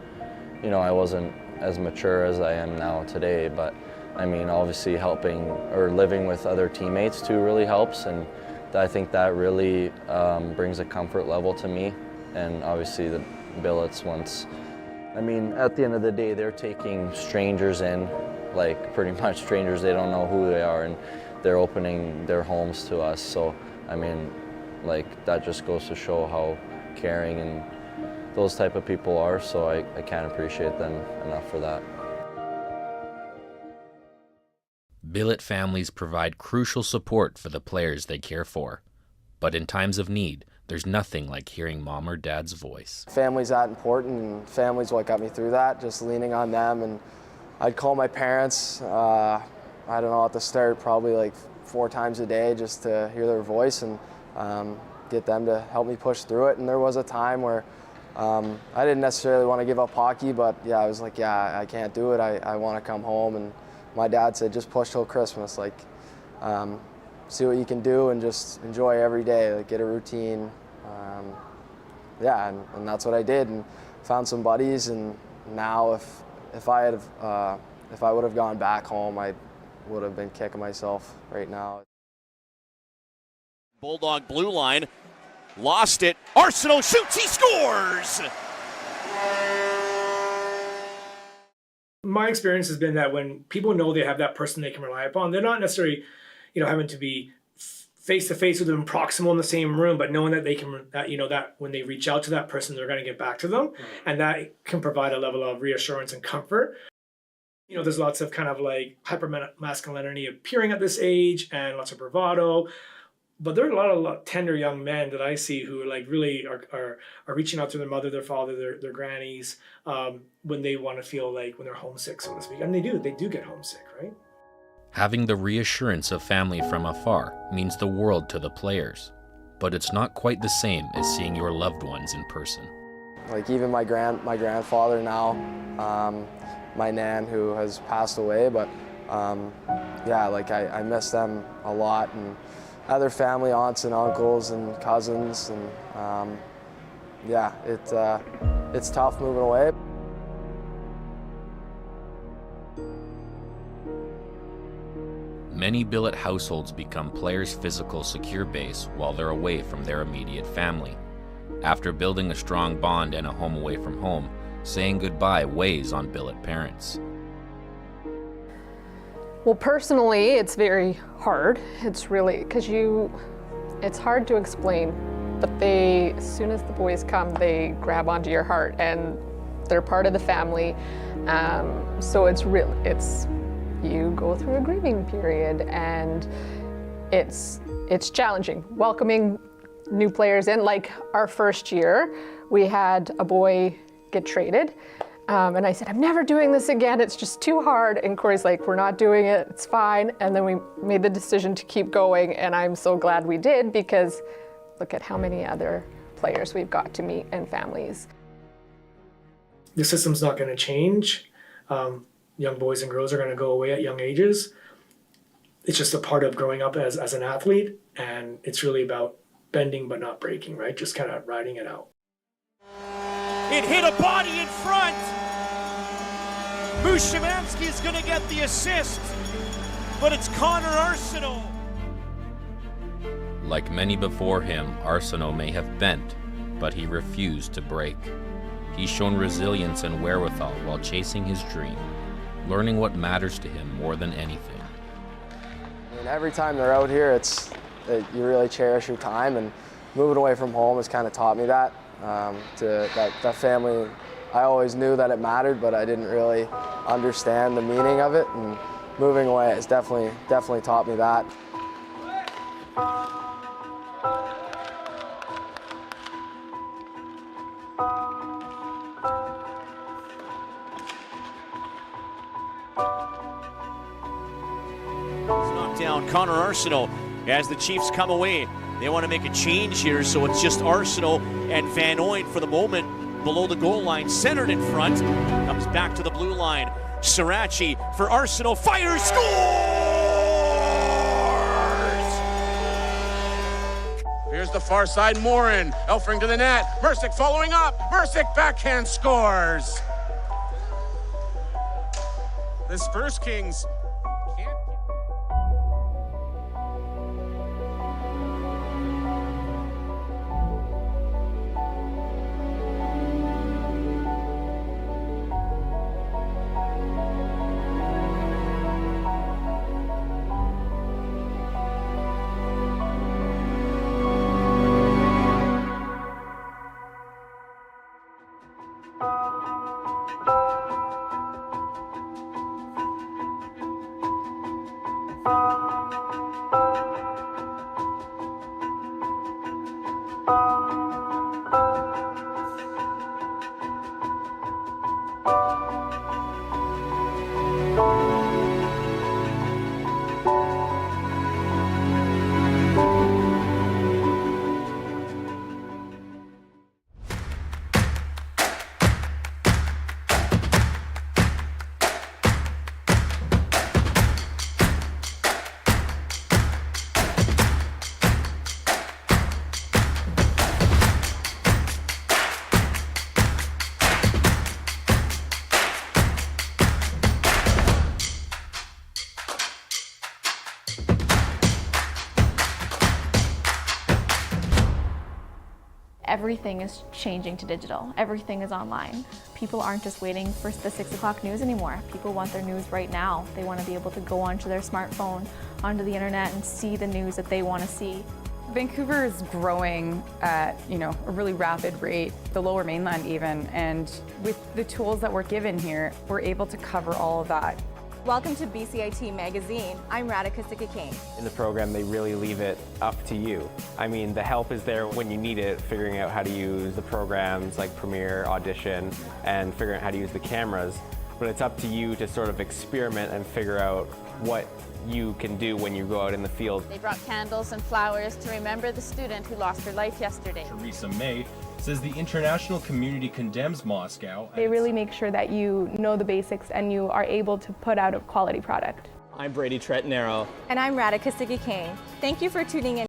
I wasn't as mature as I am now today, but I mean, obviously helping or living with other teammates too really helps, and I think that really brings a comfort level to me. And obviously the billets at the end of the day, they're taking strangers in, like pretty much strangers, they don't know who they are, and they're opening their homes to us. So, that just goes to show how caring and those type of people are, so I can't appreciate them enough for that. Billet families provide crucial support for the players they care for. But in times of need, there's nothing like hearing mom or dad's voice. Family's that important, and family's what got me through that, just leaning on them. And I'd call my parents, I don't know, at the start, probably like 4 times a day just to hear their voice and get them to help me push through it. And there was a time where I didn't necessarily want to give up hockey, but I was like, I can't do it. I want to come home. And my dad said, just push till Christmas, see what you can do and just enjoy every day, get a routine. And that's what I did, and found some buddies. And now if I would have gone back home, I would have been kicking myself right now. Bulldog blue line, lost it. Arsenault shoots, he scores! My experience has been that when people know they have that person they can rely upon, they're not necessarily, having to be face to face with them, proximal in the same room, but knowing that they can, that when they reach out to that person, they're going to get back to them, and that can provide a level of reassurance and comfort. There's lots of kind of hyper masculinity appearing at this age, and lots of bravado. But there are a lot of tender young men that I see who really are reaching out to their mother, their father, their grannies, when they want to feel when they're homesick, so to speak. And they do get homesick, right? Having the reassurance of family from afar means the world to the players, but it's not quite the same as seeing your loved ones in person. Even my grandfather now, my nan who has passed away, but I miss them a lot, and other family, aunts and uncles and cousins, and it's tough moving away. Many billet households become players' physical secure base while they're away from their immediate family. After building a strong bond and a home away from home, saying goodbye weighs on billet parents. Well, personally, it's very hard. It's really, it's hard to explain, but as soon as the boys come, they grab onto your heart, and they're part of the family. So you go through a grieving period, and it's challenging. Welcoming new players in, our first year, we had a boy get traded. And I said, I'm never doing this again. It's just too hard. And Corey's like, we're not doing it. It's fine. And then we made the decision to keep going. And I'm so glad we did, because look at how many other players we've got to meet and families. The system's not going to change. Young boys and girls are going to go away at young ages. It's just a part of growing up as an athlete. And it's really about bending but not breaking, right? Just kind of riding it out. It hit a body in front. Mushimansky is going to get the assist, but it's Connor Arsenault. Like many before him, Arsenault may have bent, but he refused to break. He's shown resilience and wherewithal while chasing his dream. learning what matters to him more than anything. I mean, every time they're out here, you really cherish your time, and moving away from home has kind of taught me that. That family, I always knew that it mattered, but I didn't really understand the meaning of it, and moving away has definitely taught me that. Knocked down Connor Arsenault as the Chiefs come away. They want to make a change here, so it's just Arsenault and Van Ooyen for the moment below the goal line, centered in front. Comes back to the blue line. Sirachi for Arsenault, fires, scores! Here's the far side, Morin. Elfring to the net. Mercick following up. Mercick backhand scores. The Spurs Kings can't. Everything is changing to digital. Everything is online. People aren't just waiting for the 6 o'clock news anymore. People want their news right now. They want to be able to go onto their smartphone, onto the internet, and see the news that they want to see. Vancouver is growing at a really rapid rate, the Lower Mainland even, and with the tools that we're given here, we're able to cover all of that. Welcome to BCIT Magazine. I'm Radhika Sikakane. In the program, they really leave it up to you. I mean, the help is there when you need it, figuring out how to use the programs like Premiere, Audition, and figuring out how to use the cameras. But it's up to you to sort of experiment and figure out what you can do when you go out in the field. They brought candles and flowers to remember the student who lost her life yesterday. Theresa May says the international community condemns Moscow. They really make sure that you know the basics and you are able to put out a quality product. I'm Brady Tretnero. And I'm Radhika Sikakane. Thank you for tuning in.